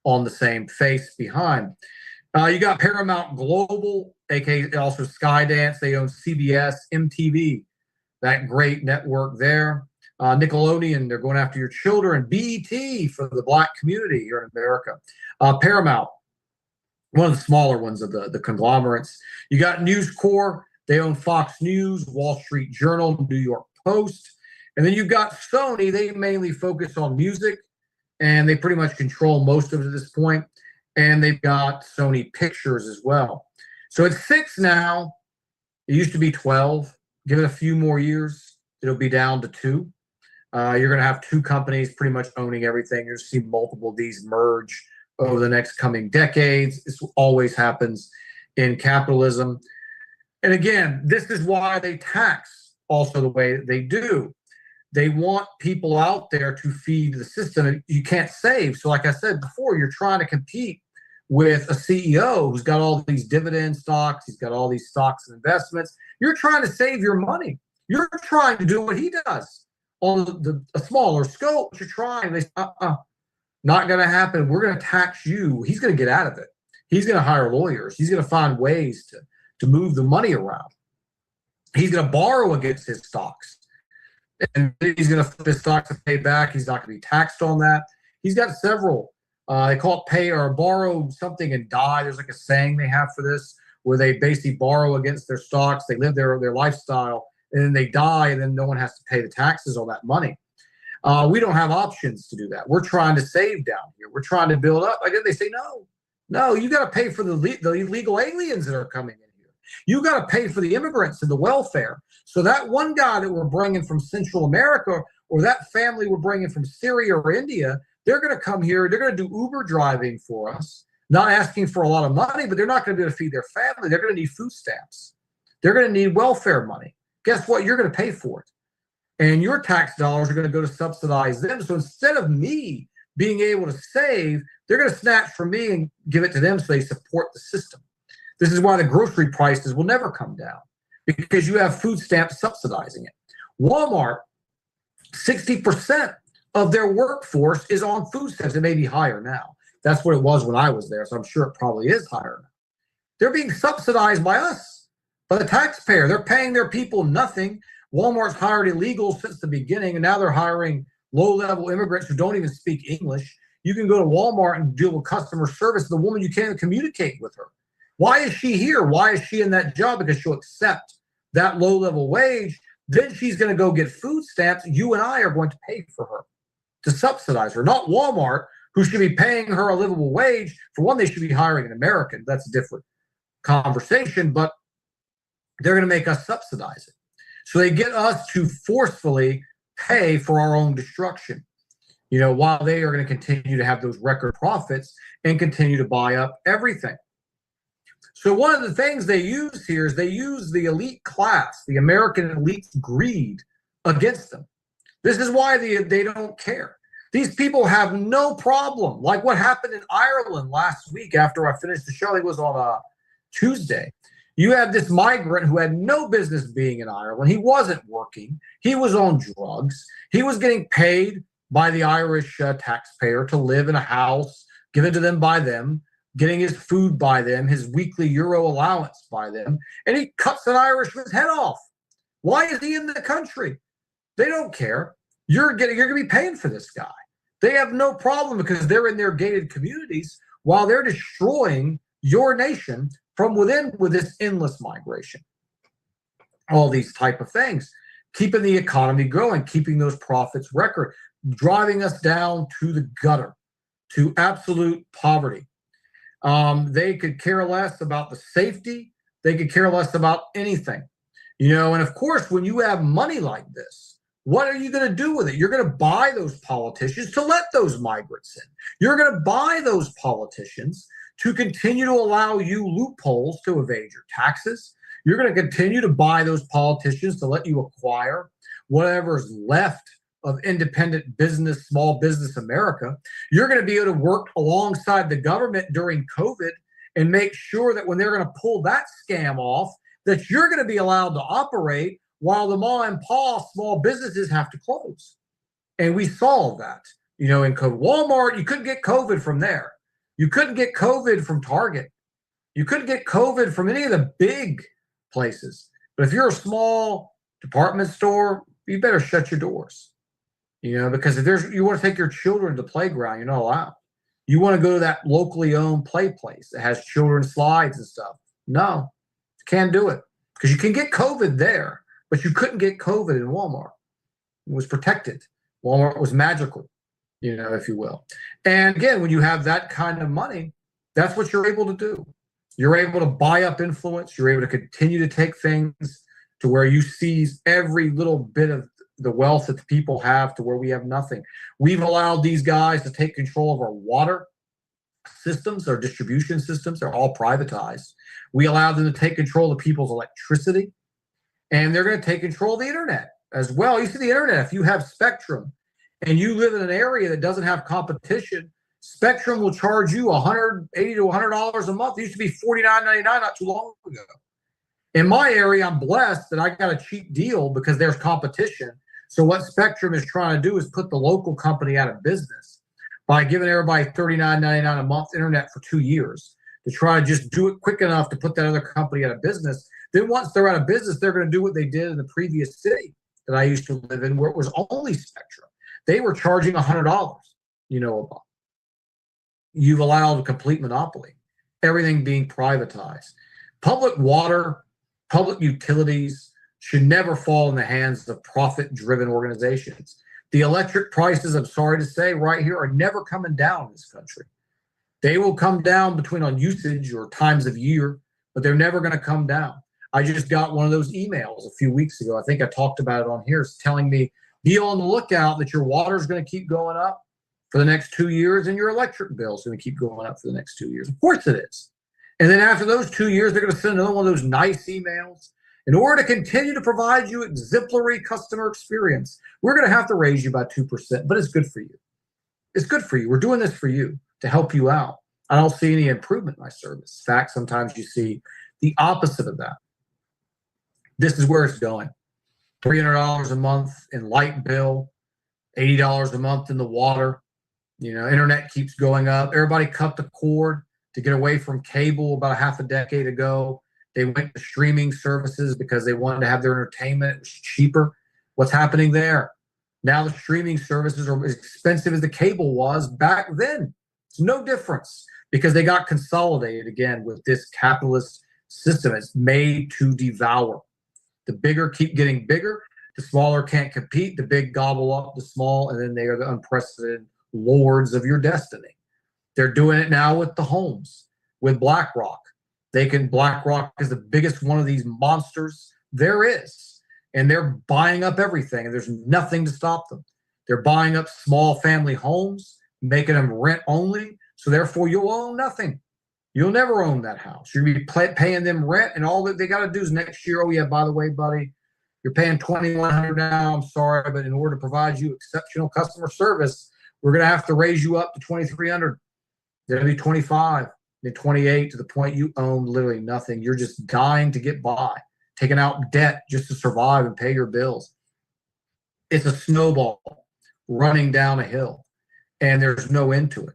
on the same face behind. You got Paramount Global, aka also Skydance. They own CBS, MTV, that great network there. Nickelodeon, they're going after your children. BET for the Black community here in America. Paramount, one of the smaller ones of the conglomerates. You got News Corp. They own Fox News, Wall Street Journal, New York Post. And then you've got Sony. They mainly focus on music, and they pretty much control most of it at this point. And they've got Sony Pictures as well. So it's 6 now. It used to be 12. Give it a few more years, it'll be down to two. You're going to have two companies pretty much owning everything. You'll see multiple of these merge over the next coming decades. This always happens in capitalism. And again, this is why they tax also the way they do. They want people out there to feed the system. You can't save. So like I said before, you're trying to compete with a CEO who's got all these dividend stocks. He's got all these stocks and investments. You're trying to save your money. You're trying to do what he does on a smaller scope. You're trying. They say, not going to happen. We're going to tax you. He's going to get out of it. He's going to hire lawyers. He's going to find ways to move the money around. He's going to borrow against his stocks. And he's going to flip his stocks to pay back. He's not going to be taxed on that. He's got several. They call it pay or borrow something and die. There's like a saying they have for this, where they basically borrow against their stocks. They live their lifestyle, and then they die, and then no one has to pay the taxes on that money. We don't have options to do that. We're trying to save down here. We're trying to build up. Again, they say, no, you got to pay for the illegal aliens that are coming in here. You got to pay for the immigrants and the welfare. So that one guy that we're bringing from Central America, or that family we're bringing from Syria or India, they're going to come here. They're going to do Uber driving for us, not asking for a lot of money, but they're not going to be able to feed their family. They're going to need food stamps. They're going to need welfare money. Guess what? You're going to pay for it. And your tax dollars are going to go to subsidize them. So instead of me being able to save, they're going to snatch from me and give it to them so they support the system. This is why the grocery prices will never come down, because you have food stamps subsidizing it. Walmart, 60% of their workforce is on food stamps. It may be higher now. That's what it was when I was there, so I'm sure it probably is higher now. They're being subsidized by us, by the taxpayer. They're paying their people nothing. Walmart's hired illegals since the beginning, and now they're hiring low-level immigrants who don't even speak English. You can go to Walmart and deal with customer service. The woman, you can't even communicate with her. Why is she here? Why is she in that job? Because she'll accept that low-level wage. Then she's going to go get food stamps. You and I are going to pay for her, to subsidize her, not Walmart, who should be paying her a livable wage. For one, they should be hiring an American. That's a different conversation, but they're going to make us subsidize it. So they get us to forcefully pay for our own destruction, while they are going to continue to have those record profits and continue to buy up everything. So one of the things they use here is they use the elite class, the American elite's greed against them. This is why they don't care. These people have no problem. Like what happened in Ireland last week after I finished the show, I think it was on a Tuesday. You had this migrant who had no business being in Ireland. He wasn't working. He was on drugs. He was getting paid by the Irish taxpayer to live in a house given to them by them, getting his food by them, his weekly euro allowance by them, and he cuts an Irishman's head off. Why is he in the country? They don't care. You're going to be paying for this guy. They have no problem because they're in their gated communities while they're destroying your nation from within with this endless migration. All these type of things, keeping the economy growing, keeping those profits record, driving us down to the gutter, to absolute poverty. They could care less about the safety. They could care less about anything. And of course, when you have money like this, what are you going to do with it? You're going to buy those politicians to let those migrants in. You're going to buy those politicians to continue to allow you loopholes to evade your taxes. You're going to continue to buy those politicians to let you acquire whatever's left of independent business, small business America. You're going to be able to work alongside the government during COVID and make sure that when they're going to pull that scam off, that you're going to be allowed to operate while the mom and pop small businesses have to close. And we saw that, in COVID. Walmart, you couldn't get COVID from there. You couldn't get COVID from Target. You couldn't get COVID from any of the big places. But if you're a small department store, you better shut your doors. Because if you want to take your children to the playground, you're not allowed. You want to go to that locally owned play place that has children's slides and stuff. No, can't do it. Because you can get COVID there, but you couldn't get COVID in Walmart. It was protected. Walmart was magical, if you will. And again, when you have that kind of money, that's what you're able to do. You're able to buy up influence. You're able to continue to take things to where you seize every little bit of the wealth that the people have to where we have nothing. We've allowed these guys to take control of our water systems, our distribution systems. They're all privatized. We allow them to take control of people's electricity, and they're going to take control of the internet as well. You see the internet, if you have Spectrum and you live in an area that doesn't have competition, Spectrum will charge you $180 to $100 a month. It used to be $49.99 not too long ago. In my area, I'm blessed that I got a cheap deal because there's competition. So what Spectrum is trying to do is put the local company out of business by giving everybody $39.99 a month internet for 2 years to try to just do it quick enough to put that other company out of business. Then once they're out of business, they're going to do what they did in the previous city that I used to live in, where it was only Spectrum. They were charging $100, a month. You've allowed a complete monopoly, everything being privatized. Public water, public utilities should never fall in the hands of profit-driven organizations. The electric prices, I'm sorry to say, right here are never coming down in this country. They will come down between on usage or times of year, but they're never going to come down. I just got one of those emails a few weeks ago. I think I talked about it on here. It's telling me, be on the lookout that your water is going to keep going up for the next 2 years and your electric bill is going to keep going up for the next 2 years. Of course it is. And then after those 2 years, they're going to send another one of those nice emails. In order to continue to provide you exemplary customer experience, we're going to have to raise you by 2%, but it's good for you. It's good for you. We're doing this for you to help you out. I don't see any improvement in my service. In fact, sometimes you see the opposite of that. This is where it's going. $300 a month in light bill, $80 a month in the water. Internet keeps going up. Everybody cut the cord to get away from cable about a half a decade ago. They went to streaming services because they wanted to have their entertainment. It was cheaper. What's happening there? Now the streaming services are as expensive as the cable was back then. It's no difference because they got consolidated again with this capitalist system. It's made to devour. The bigger keep getting bigger. The smaller can't compete. The big gobble up the small, and then they are the unprecedented lords of your destiny. They're doing it now with the homes, with BlackRock. BlackRock is the biggest one of these monsters there is. And they're buying up everything, and there's nothing to stop them. They're buying up small family homes, making them rent only. So therefore, you'll own nothing. You'll never own that house. You'll be paying them rent, and all that they got to do is next year, oh, yeah, by the way, buddy, you're paying $2,100 now. I'm sorry, but in order to provide you exceptional customer service, we're going to have to raise you up to $2,300. They're going to be 25, then 28 to the point you own literally nothing. You're just dying to get by, taking out debt just to survive and pay your bills. It's a snowball running down a hill, and there's no end to it.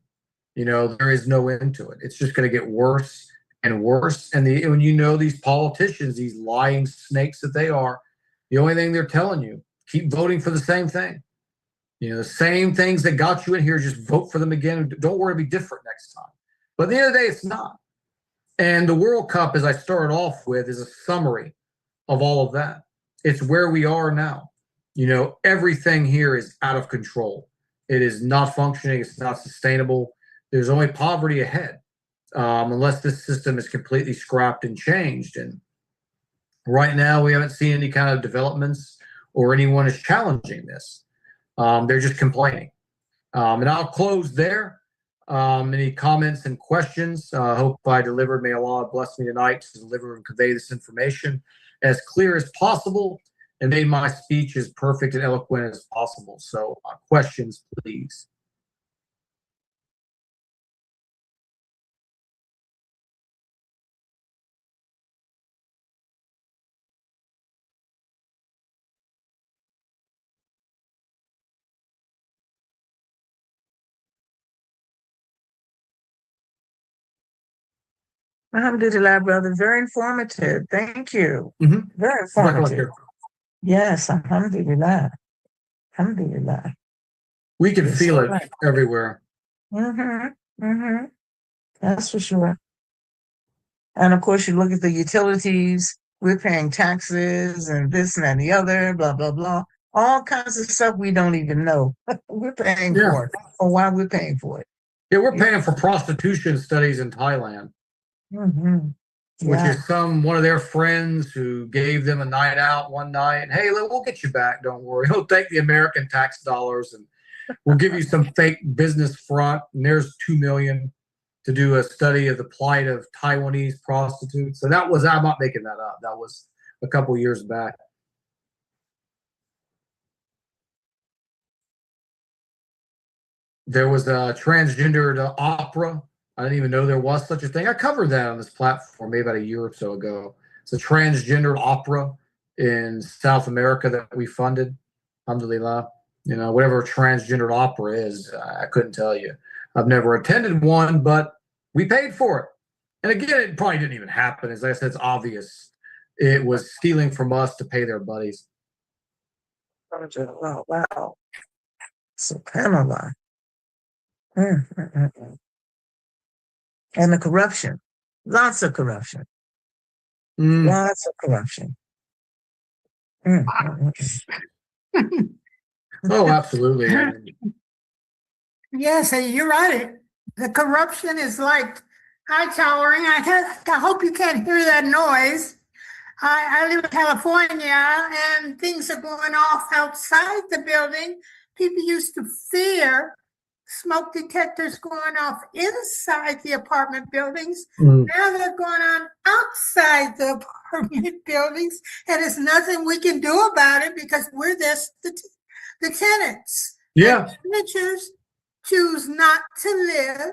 There is no end to it. It's just going to get worse and worse. And when these politicians, these lying snakes that they are, the only thing they're telling you, keep voting for the same thing. The same things that got you in here, just vote for them again. Don't worry, it'll be different next time. But at the end of the day, it's not. And the World Cup, as I started off with, is a summary of all of that. It's where we are now. Everything here is out of control. It is not functioning. It's not sustainable. There's only poverty ahead, unless this system is completely scrapped and changed. And right now, we haven't seen any kind of developments or anyone is challenging this. They're just complaining. And I'll close there. Any comments and questions? I hope I delivered. May Allah bless me tonight to deliver and convey this information as clear as possible and made my speech as perfect and eloquent as possible. So questions, please.
Alhamdulillah, brother. Very informative. Thank you.
Mm-hmm.
Very informative. Yes, alhamdulillah. Alhamdulillah.
We can feel it everywhere.
That's for sure. And of course, you look at the utilities, we're paying taxes and this and that and the other, blah, blah, blah. All kinds of stuff we don't even know. We're paying for it, or why we're paying for it.
Yeah, we're paying for prostitution studies in Thailand. which
Yeah.
is one of their friends who gave them a night out one night. And, hey, we'll get you back. Don't worry. He'll take the American tax dollars and we'll give you some fake business front. And there's $2 million to do a study of the plight of Taiwanese prostitutes. So that was, I'm not making that up. That was a couple years back. There was a transgendered opera. I didn't even know there was such a thing. I covered that on this platform maybe about a year or so ago. It's a transgendered opera in South America that we funded. Alhamdulillah. You know, whatever a transgendered opera is, I couldn't tell you. I've never attended one, but we paid for it. And again, it probably didn't even happen. As I said, it's obvious. It was stealing from us to pay their buddies.
Oh, wow. SubhanAllah. And the corruption. Lots of corruption. Lots of corruption.
Oh, absolutely.
Yes, you're right. The corruption is like high-towering. I hope you can't hear that noise. I live in California, and things are going off outside the building. People used to fear smoke detectors going off inside the apartment buildings. Now they're going on outside the apartment buildings, and there's nothing we can do about it because we're the tenants.
Yeah.
And tenants choose not to live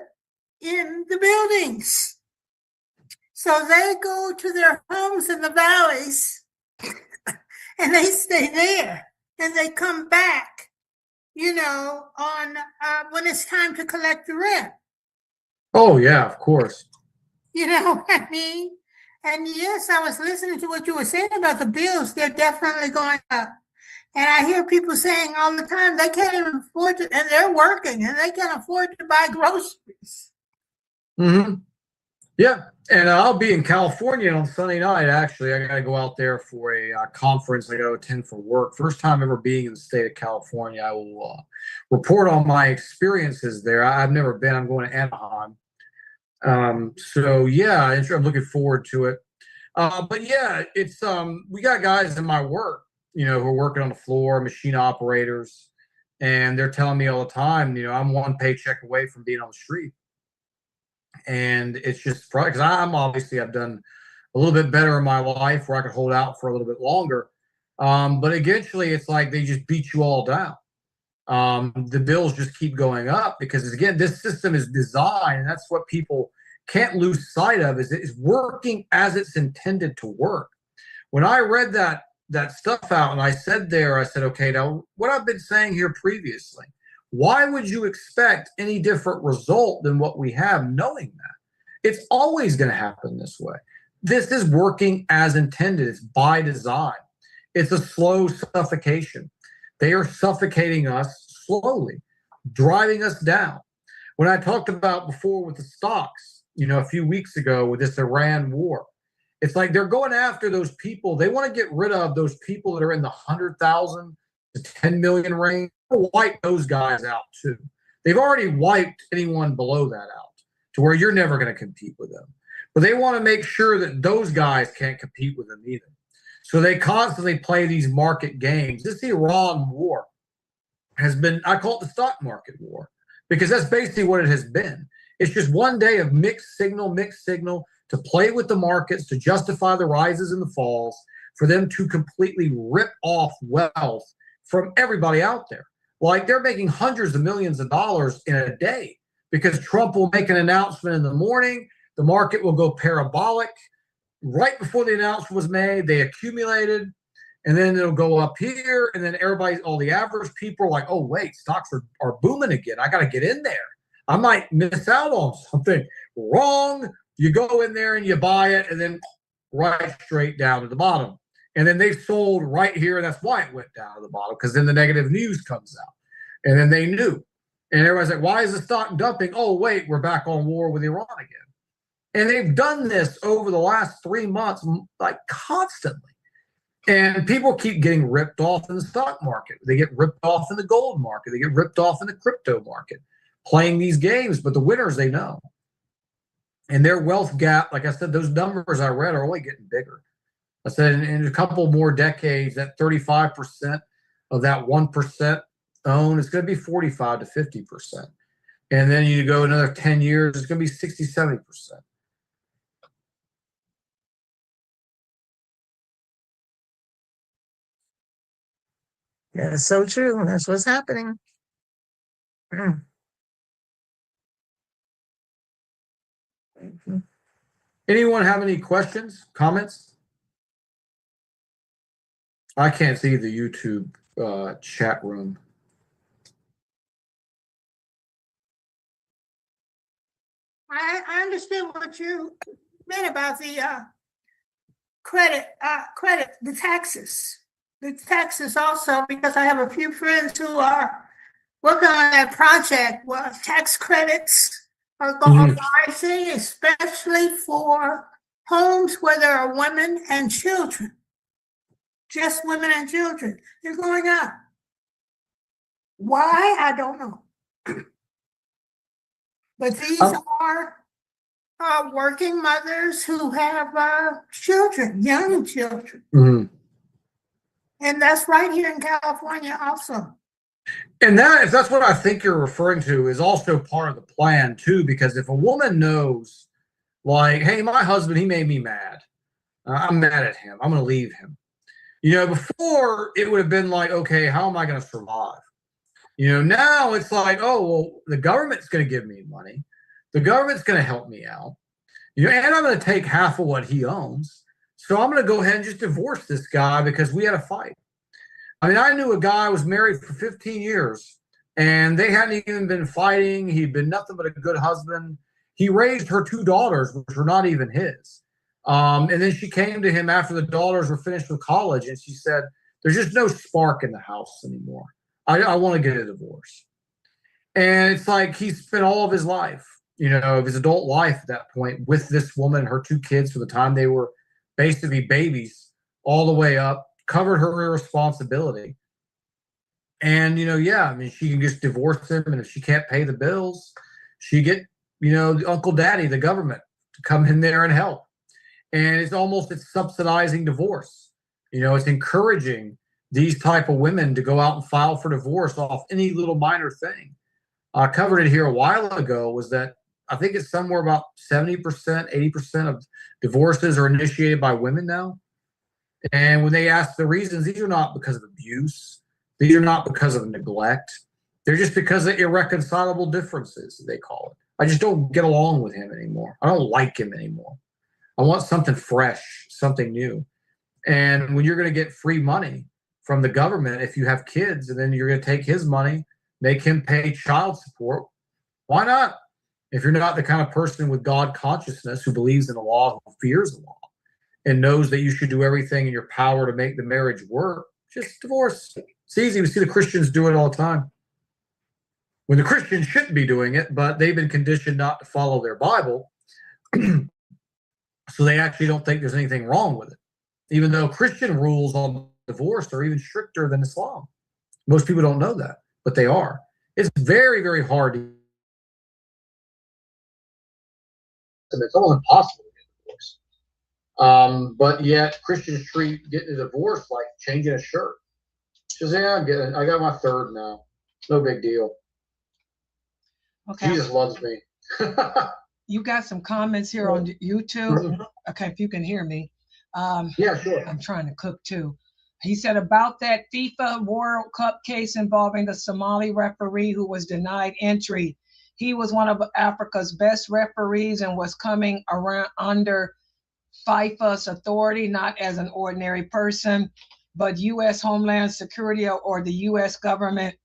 in the buildings. So they go to their homes in the valleys and they stay there, and they come back, you know, on when it's time to collect the rent.
Oh, yeah, of course.
You know what I mean? And yes, I was listening to what you were saying about the bills. They're definitely going up. And I hear people saying all the time they can't even afford to, and they're working, and they can't afford to buy groceries.
Yeah, and I'll be in California on Sunday night, actually. I got to go out there for a conference I got to attend for work. First time ever being in the state of California. I will report on my experiences there. I've never been. I'm going to Anaheim. So, yeah, I'm looking forward to it. But, yeah, it's we got guys in my work, you know, who are working on the floor, machine operators, and they're telling me all the time, you know, I'm one paycheck away from being on the street. And it's just probably because I've done a little bit better in my life where I could hold out for a little bit longer. But eventually it's like they just beat you all down. The bills just keep going up because, again, this system is designed, and that's what people can't lose sight of, is it's working as it's intended to work. When I read that stuff out and I said, okay, now what I've been saying here previously, why would you expect any different result than what we have, knowing that? It's always going to happen this way. This is working as intended. It's by design. It's a slow suffocation. They are suffocating us slowly, driving us down. When I talked about before with the stocks, you know, a few weeks ago with this Iran war, it's like they're going after those people. They want to get rid of those people that are in the 100,000 to 10 million range. They'll wipe those guys out too. They've already wiped anyone below that out to where you're never going to compete with them. But they want to make sure that those guys can't compete with them either. So they constantly play these market games. This Iran war has been, I call it the stock market war, because that's basically what it has been. It's just one day of mixed signal to play with the markets, to justify the rises and the falls, for them to completely rip off wealth from everybody out there. Like, they're making hundreds of millions of dollars in a day because Trump will make an announcement in the morning. The market will go parabolic. Right before the announcement was made, they accumulated, and then it'll go up here. And then everybody, all the average people are like, oh, wait, stocks are booming again. I got to get in there. I might miss out on something. Wrong. You go in there and you buy it, and then right straight down to the bottom. And then they sold right here, and that's why it went down to the bottom, because then the negative news comes out. And then they knew. And everybody's like, why is the stock dumping? Oh, wait, we're back on war with Iran again. And they've done this over the last 3 months, like constantly. And people keep getting ripped off in the stock market. They get ripped off in the gold market. They get ripped off in the crypto market, playing these games. But the winners, they know. And their wealth gap, like I said, those numbers I read are only getting bigger. I said in a couple more decades, that 35% of that 1% own is going to be 45 to 50%. And then you go another 10 years, it's going to be 60, 70%.
Yeah, it's so true. That's what's happening.
Anyone have any questions, comments? I can't see the YouTube chat room.
I understood what you meant about the credit, the taxes. The taxes also, because I have a few friends who are working on that project where tax credits are rising, especially for homes where there are women and children. Just women and children. They're going up. Why? I don't know. But these are working mothers who have children, young children. And that's right here in California also.
And that, if that's what I think you're referring to, is also part of the plan too, because if a woman knows, like, hey, my husband, he made me mad. I'm mad at him. I'm going to leave him. You know, before it would have been like, okay, how am I going to survive? You know, now it's like, oh, well, the government's going to give me money. The government's going to help me out. You know, and I'm going to take half of what he owns. So I'm going to go ahead and just divorce this guy because we had a fight. I mean, I knew a guy who was married for 15 years and they hadn't even been fighting. He'd been nothing but a good husband. He raised her 2 daughters, which were not even his. And then she came to him after the daughters were finished with college and she said, there's just no spark in the house anymore. I want to get a divorce. And it's like he spent all of his life, you know, of his adult life at that point with this woman and her 2 kids from the time they were basically babies all the way up, covered her irresponsibility. And, you know, yeah, I mean, she can just divorce him. And if she can't pay the bills, she get, you know, Uncle Daddy, the government, to come in there and help. And it's subsidizing divorce. You know, it's encouraging these type of women to go out and file for divorce off any little minor thing. I covered it here a while ago, was that I think it's somewhere about 70%, 80% of divorces are initiated by women now. And when they ask the reasons, these are not because of abuse. These are not because of neglect. They're just because of irreconcilable differences, they call it. I just don't get along with him anymore. I don't like him anymore. I want something fresh, something new. And when you're going to get free money from the government, if you have kids, and then you're going to take his money, make him pay child support, why not? If you're not the kind of person with God consciousness who believes in the law, who fears the law, and knows that you should do everything in your power to make the marriage work, just divorce. It's easy. We see the Christians do it all the time. When the Christians shouldn't be doing it, but they've been conditioned not to follow their Bible. So they actually don't think there's anything wrong with it, even though Christian rules on divorce are even stricter than Islam. Most people don't know that, but they are. It's very, very hard to, and it's almost impossible to get a divorce. But yet Christians treat getting a divorce like changing a shirt. She says, yeah, I got my 3rd now. No big deal. Okay. Jesus loves me.
You got some comments here on YouTube. Okay, if you can hear me.
Yeah, sure.
I'm trying to cook too. He said about that FIFA World Cup case involving the Somali referee who was denied entry. He was one of Africa's best referees and was coming around under FIFA's authority, not as an ordinary person, but U.S. Homeland Security or the U.S. government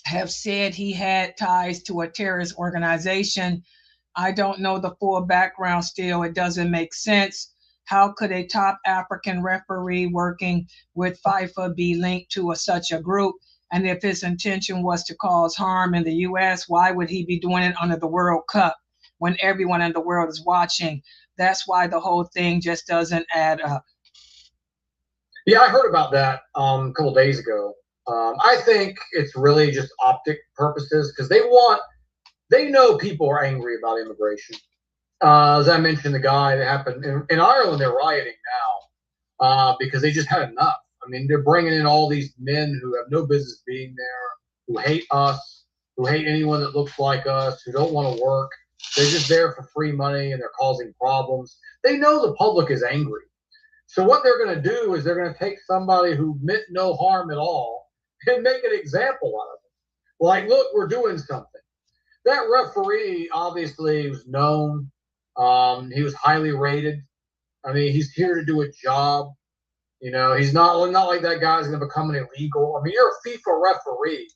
have said he had ties to a terrorist organization. I don't know the full background still. It doesn't make sense. How could a top African referee working with FIFA be linked to such a group? And if his intention was to cause harm in the U.S., why would he be doing it under the World Cup when everyone in the world is watching? That's why the whole thing just doesn't add up.
Yeah, I heard about that a couple days ago. I think it's really just optic purposes because they know people are angry about immigration. As I mentioned, the guy that happened in Ireland, they're rioting now because they just had enough. I mean, they're bringing in all these men who have no business being there, who hate us, who hate anyone that looks like us, who don't want to work. They're just there for free money and they're causing problems. They know the public is angry. So what they're going to do is they're going to take somebody who meant no harm at all and make an example out of it. Like, look, we're doing something. That referee obviously was known. He was highly rated. I mean, he's here to do a job. You know, he's not like that guy's going to become an illegal. I mean, you're a FIFA referee.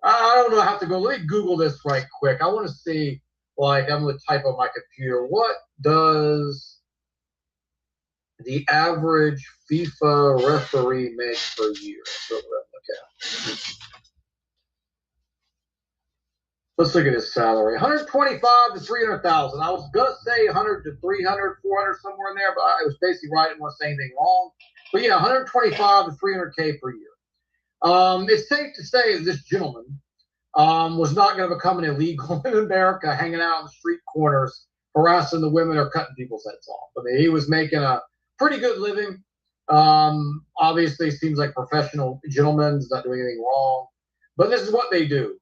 I don't know. I have to go. Let me Google this right quick. I want to see. Like, I'm going to type on my computer. What does the average FIFA referee make per year? So okay. Let's look at his salary. 125 to 300,000. I was gonna say 100 to 300, 400, somewhere in there, but I was basically right. I didn't want to say anything wrong. But yeah, 125 to 300K per year. It's safe to say that this gentleman was not going to become an illegal in America, hanging out in the street corners, harassing the women or cutting people's heads off. I mean, he was making a pretty good living. Obviously, seems like professional gentleman, is not doing anything wrong. But this is what they do.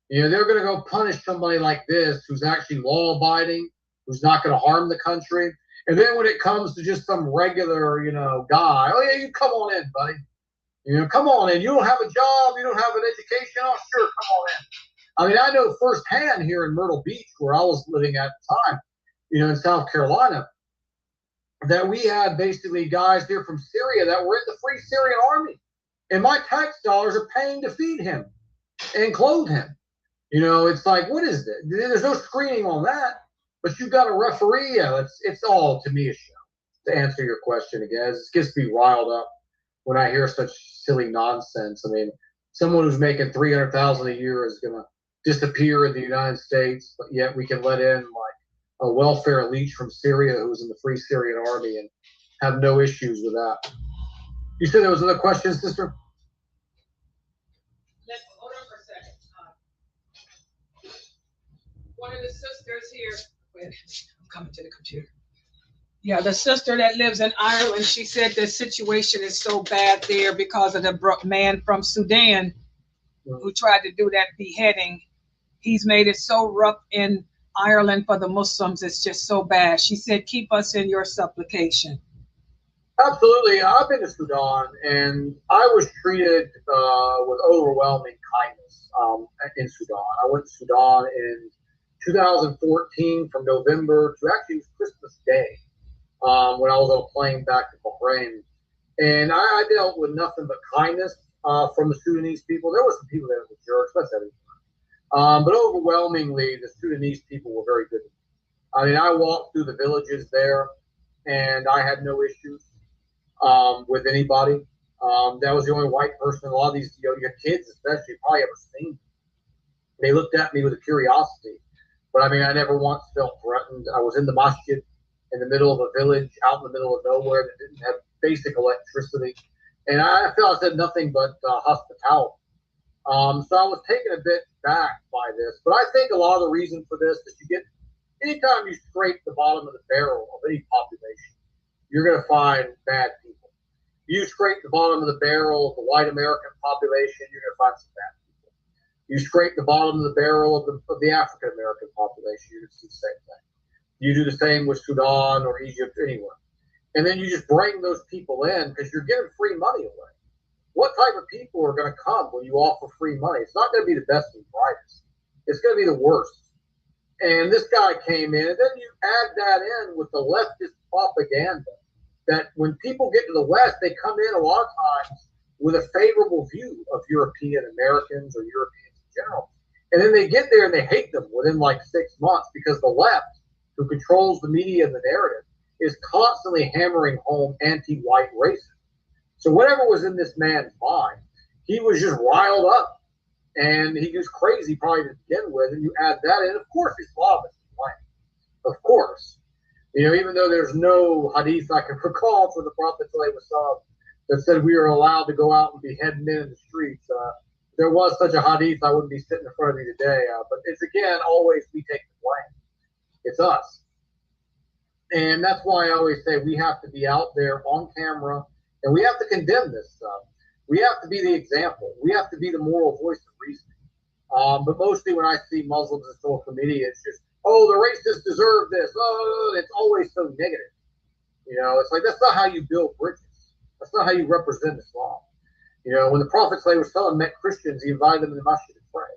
You know, they're going to go punish somebody like this who's actually law-abiding, who's not going to harm the country. And then when it comes to just some regular, you know, guy, oh, yeah, you come on in, buddy. You know, come on in. You don't have a job. You don't have an education. Oh, sure, come on in. I mean, I know firsthand here in Myrtle Beach, where I was living at the time, you know, in South Carolina, that we had basically guys here from Syria that were in the Free Syrian Army. And my tax dollars are paying to feed him and clothe him. You know, it's like, what is this? There's no screening on that. But you got a referee. Yeah, it's all, to me, a show. To answer your question again, it gets me riled up when I hear such silly nonsense. I mean, someone who's making 300,000 a year is going to disappear in the United States, but yet we can let in like a welfare elite from Syria who's in the Free Syrian Army and have no issues with that. You said there was another question, sister?
Hold on for a second. One of the sisters here. Wait, I'm coming to the computer. Yeah, the sister that lives in Ireland, she said the situation is so bad there because of the man from Sudan who tried to do that beheading. He's made it so rough in Ireland for the Muslims. It's just so bad. She said, keep us in your supplication.
Absolutely. I've been to Sudan, and I was treated with overwhelming kindness in Sudan. I went to Sudan in 2014 from November to actually Christmas Day when I was on a plane back to Bahrain. And I dealt with nothing but kindness from the Sudanese people. There were some people there that were jerks, that's everything. But overwhelmingly, the Sudanese people were very good. I mean, I walked through the villages there, and I had no issues with anybody. That was the only white person. A lot of these, your kids, especially, probably ever seen. They looked at me with a curiosity, but I mean, I never once felt threatened. I was in the masjid in the middle of a village, out in the middle of nowhere that didn't have basic electricity, and I felt I said nothing but hospitality. So I was taken a bit back by this, but I think a lot of the reason for this is anytime you scrape the bottom of the barrel of any population, you're going to find bad people. You scrape the bottom of the barrel of the white American population, you're going to find some bad people. You scrape the bottom of the barrel of the African American population, you're going to see the same thing. You do the same with Sudan or Egypt, anywhere. And then you just bring those people in because you're giving free money away. What type of people are going to come when you offer free money? It's not going to be the best and brightest. It's going to be the worst. And this guy came in, and then you add that in with the leftist propaganda that when people get to the West, they come in a lot of times with a favorable view of European Americans or Europeans in general. And then they get there and they hate them within like 6 months because the left, who controls the media and the narrative, is constantly hammering home anti-white racism. So whatever was in this man's mind, he was just riled up. And he was crazy probably to begin with. And you add that in, of course, Islam is to blame. Of course. You know, even though there's no hadith I can recall for the Prophet that said we are allowed to go out and behead men in the streets. If there was such a hadith, I wouldn't be sitting in front of you today. But it's, again, always we take the blame. It's us. And that's why I always say we have to be out there on camera and we have to condemn this stuff. We have to be the example. We have to be the moral voice of reason. But mostly when I see Muslims in social media, it's just, oh, the racists deserve this. Oh, it's always so negative. You know, it's like that's not how you build bridges. That's not how you represent Islam. You know, when the Prophet ﷺ met Christians, he invited them to the masjid to pray.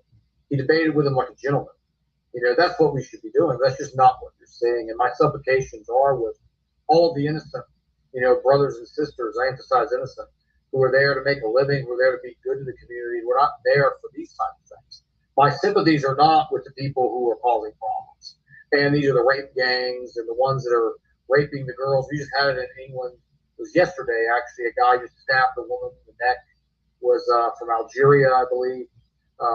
He debated with them like a gentleman. You know, that's what we should be doing. That's just not what you're saying. And my supplications are with all of the innocent, you know, brothers and sisters, I emphasize innocent, who are there to make a living, who are there to be good to the community. We're not there for these types of things. My sympathies are not with the people who are causing problems. And these are the rape gangs and the ones that are raping the girls. We just had it in England. It was yesterday, actually. A guy just stabbed a woman in the neck. Was from Algeria, I believe.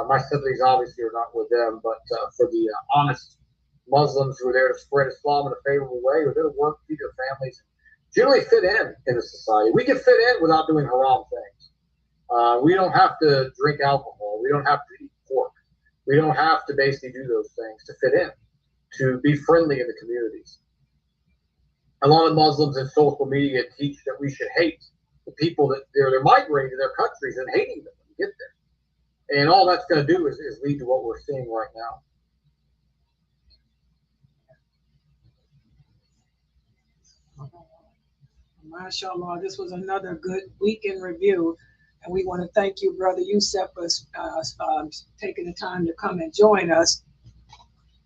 My sympathies obviously are not with them, but for the honest Muslims who are there to spread Islam in a favorable way, who are there to work, feed their families, generally fit in the society. We can fit in without doing haram things. We don't have to drink alcohol. We don't have to eat pork. We don't have to basically do those things to fit in, to be friendly in the communities. A lot of Muslims in social media teach that we should hate the people that they're migrating to their countries and hating them when you get there. And all that's going to do is lead to what we're seeing right now.
MashaAllah, this was another good week in review. And we want to thank you, Brother Yusef, for taking the time to come and join us.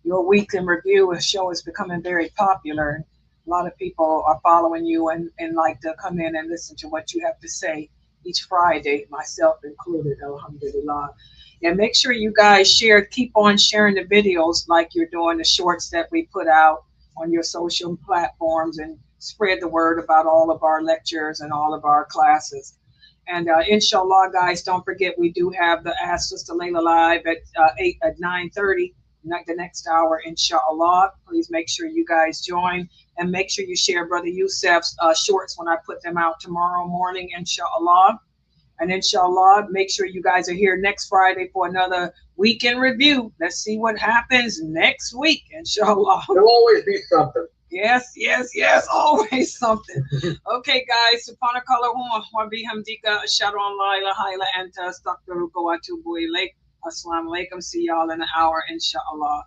Your week in review show is becoming very popular. A lot of people are following you and like to come in and listen to what you have to say each Friday, myself included, alhamdulillah. And make sure you guys keep on sharing the videos like you're doing, the shorts that we put out on your social platforms, and spread the word about all of our lectures and all of our classes. And inshallah, guys, don't forget we do have the Ask Sister Layla live at 9:30. The next hour, inshallah. Please make sure you guys join, and make sure you share Brother Yusef's shorts when I put them out tomorrow morning, inshallah. And inshallah, make sure you guys are here next Friday for another week in review. Let's see what happens next week, inshallah.
There'll always be something.
Yes, always something. Okay, guys, subhanakallahumma wa bihamdika ashhadu an la ilaha illa anta astaghfiruka wa atubu ilayk. Assalamu alaikum. See y'all in an hour, inshallah.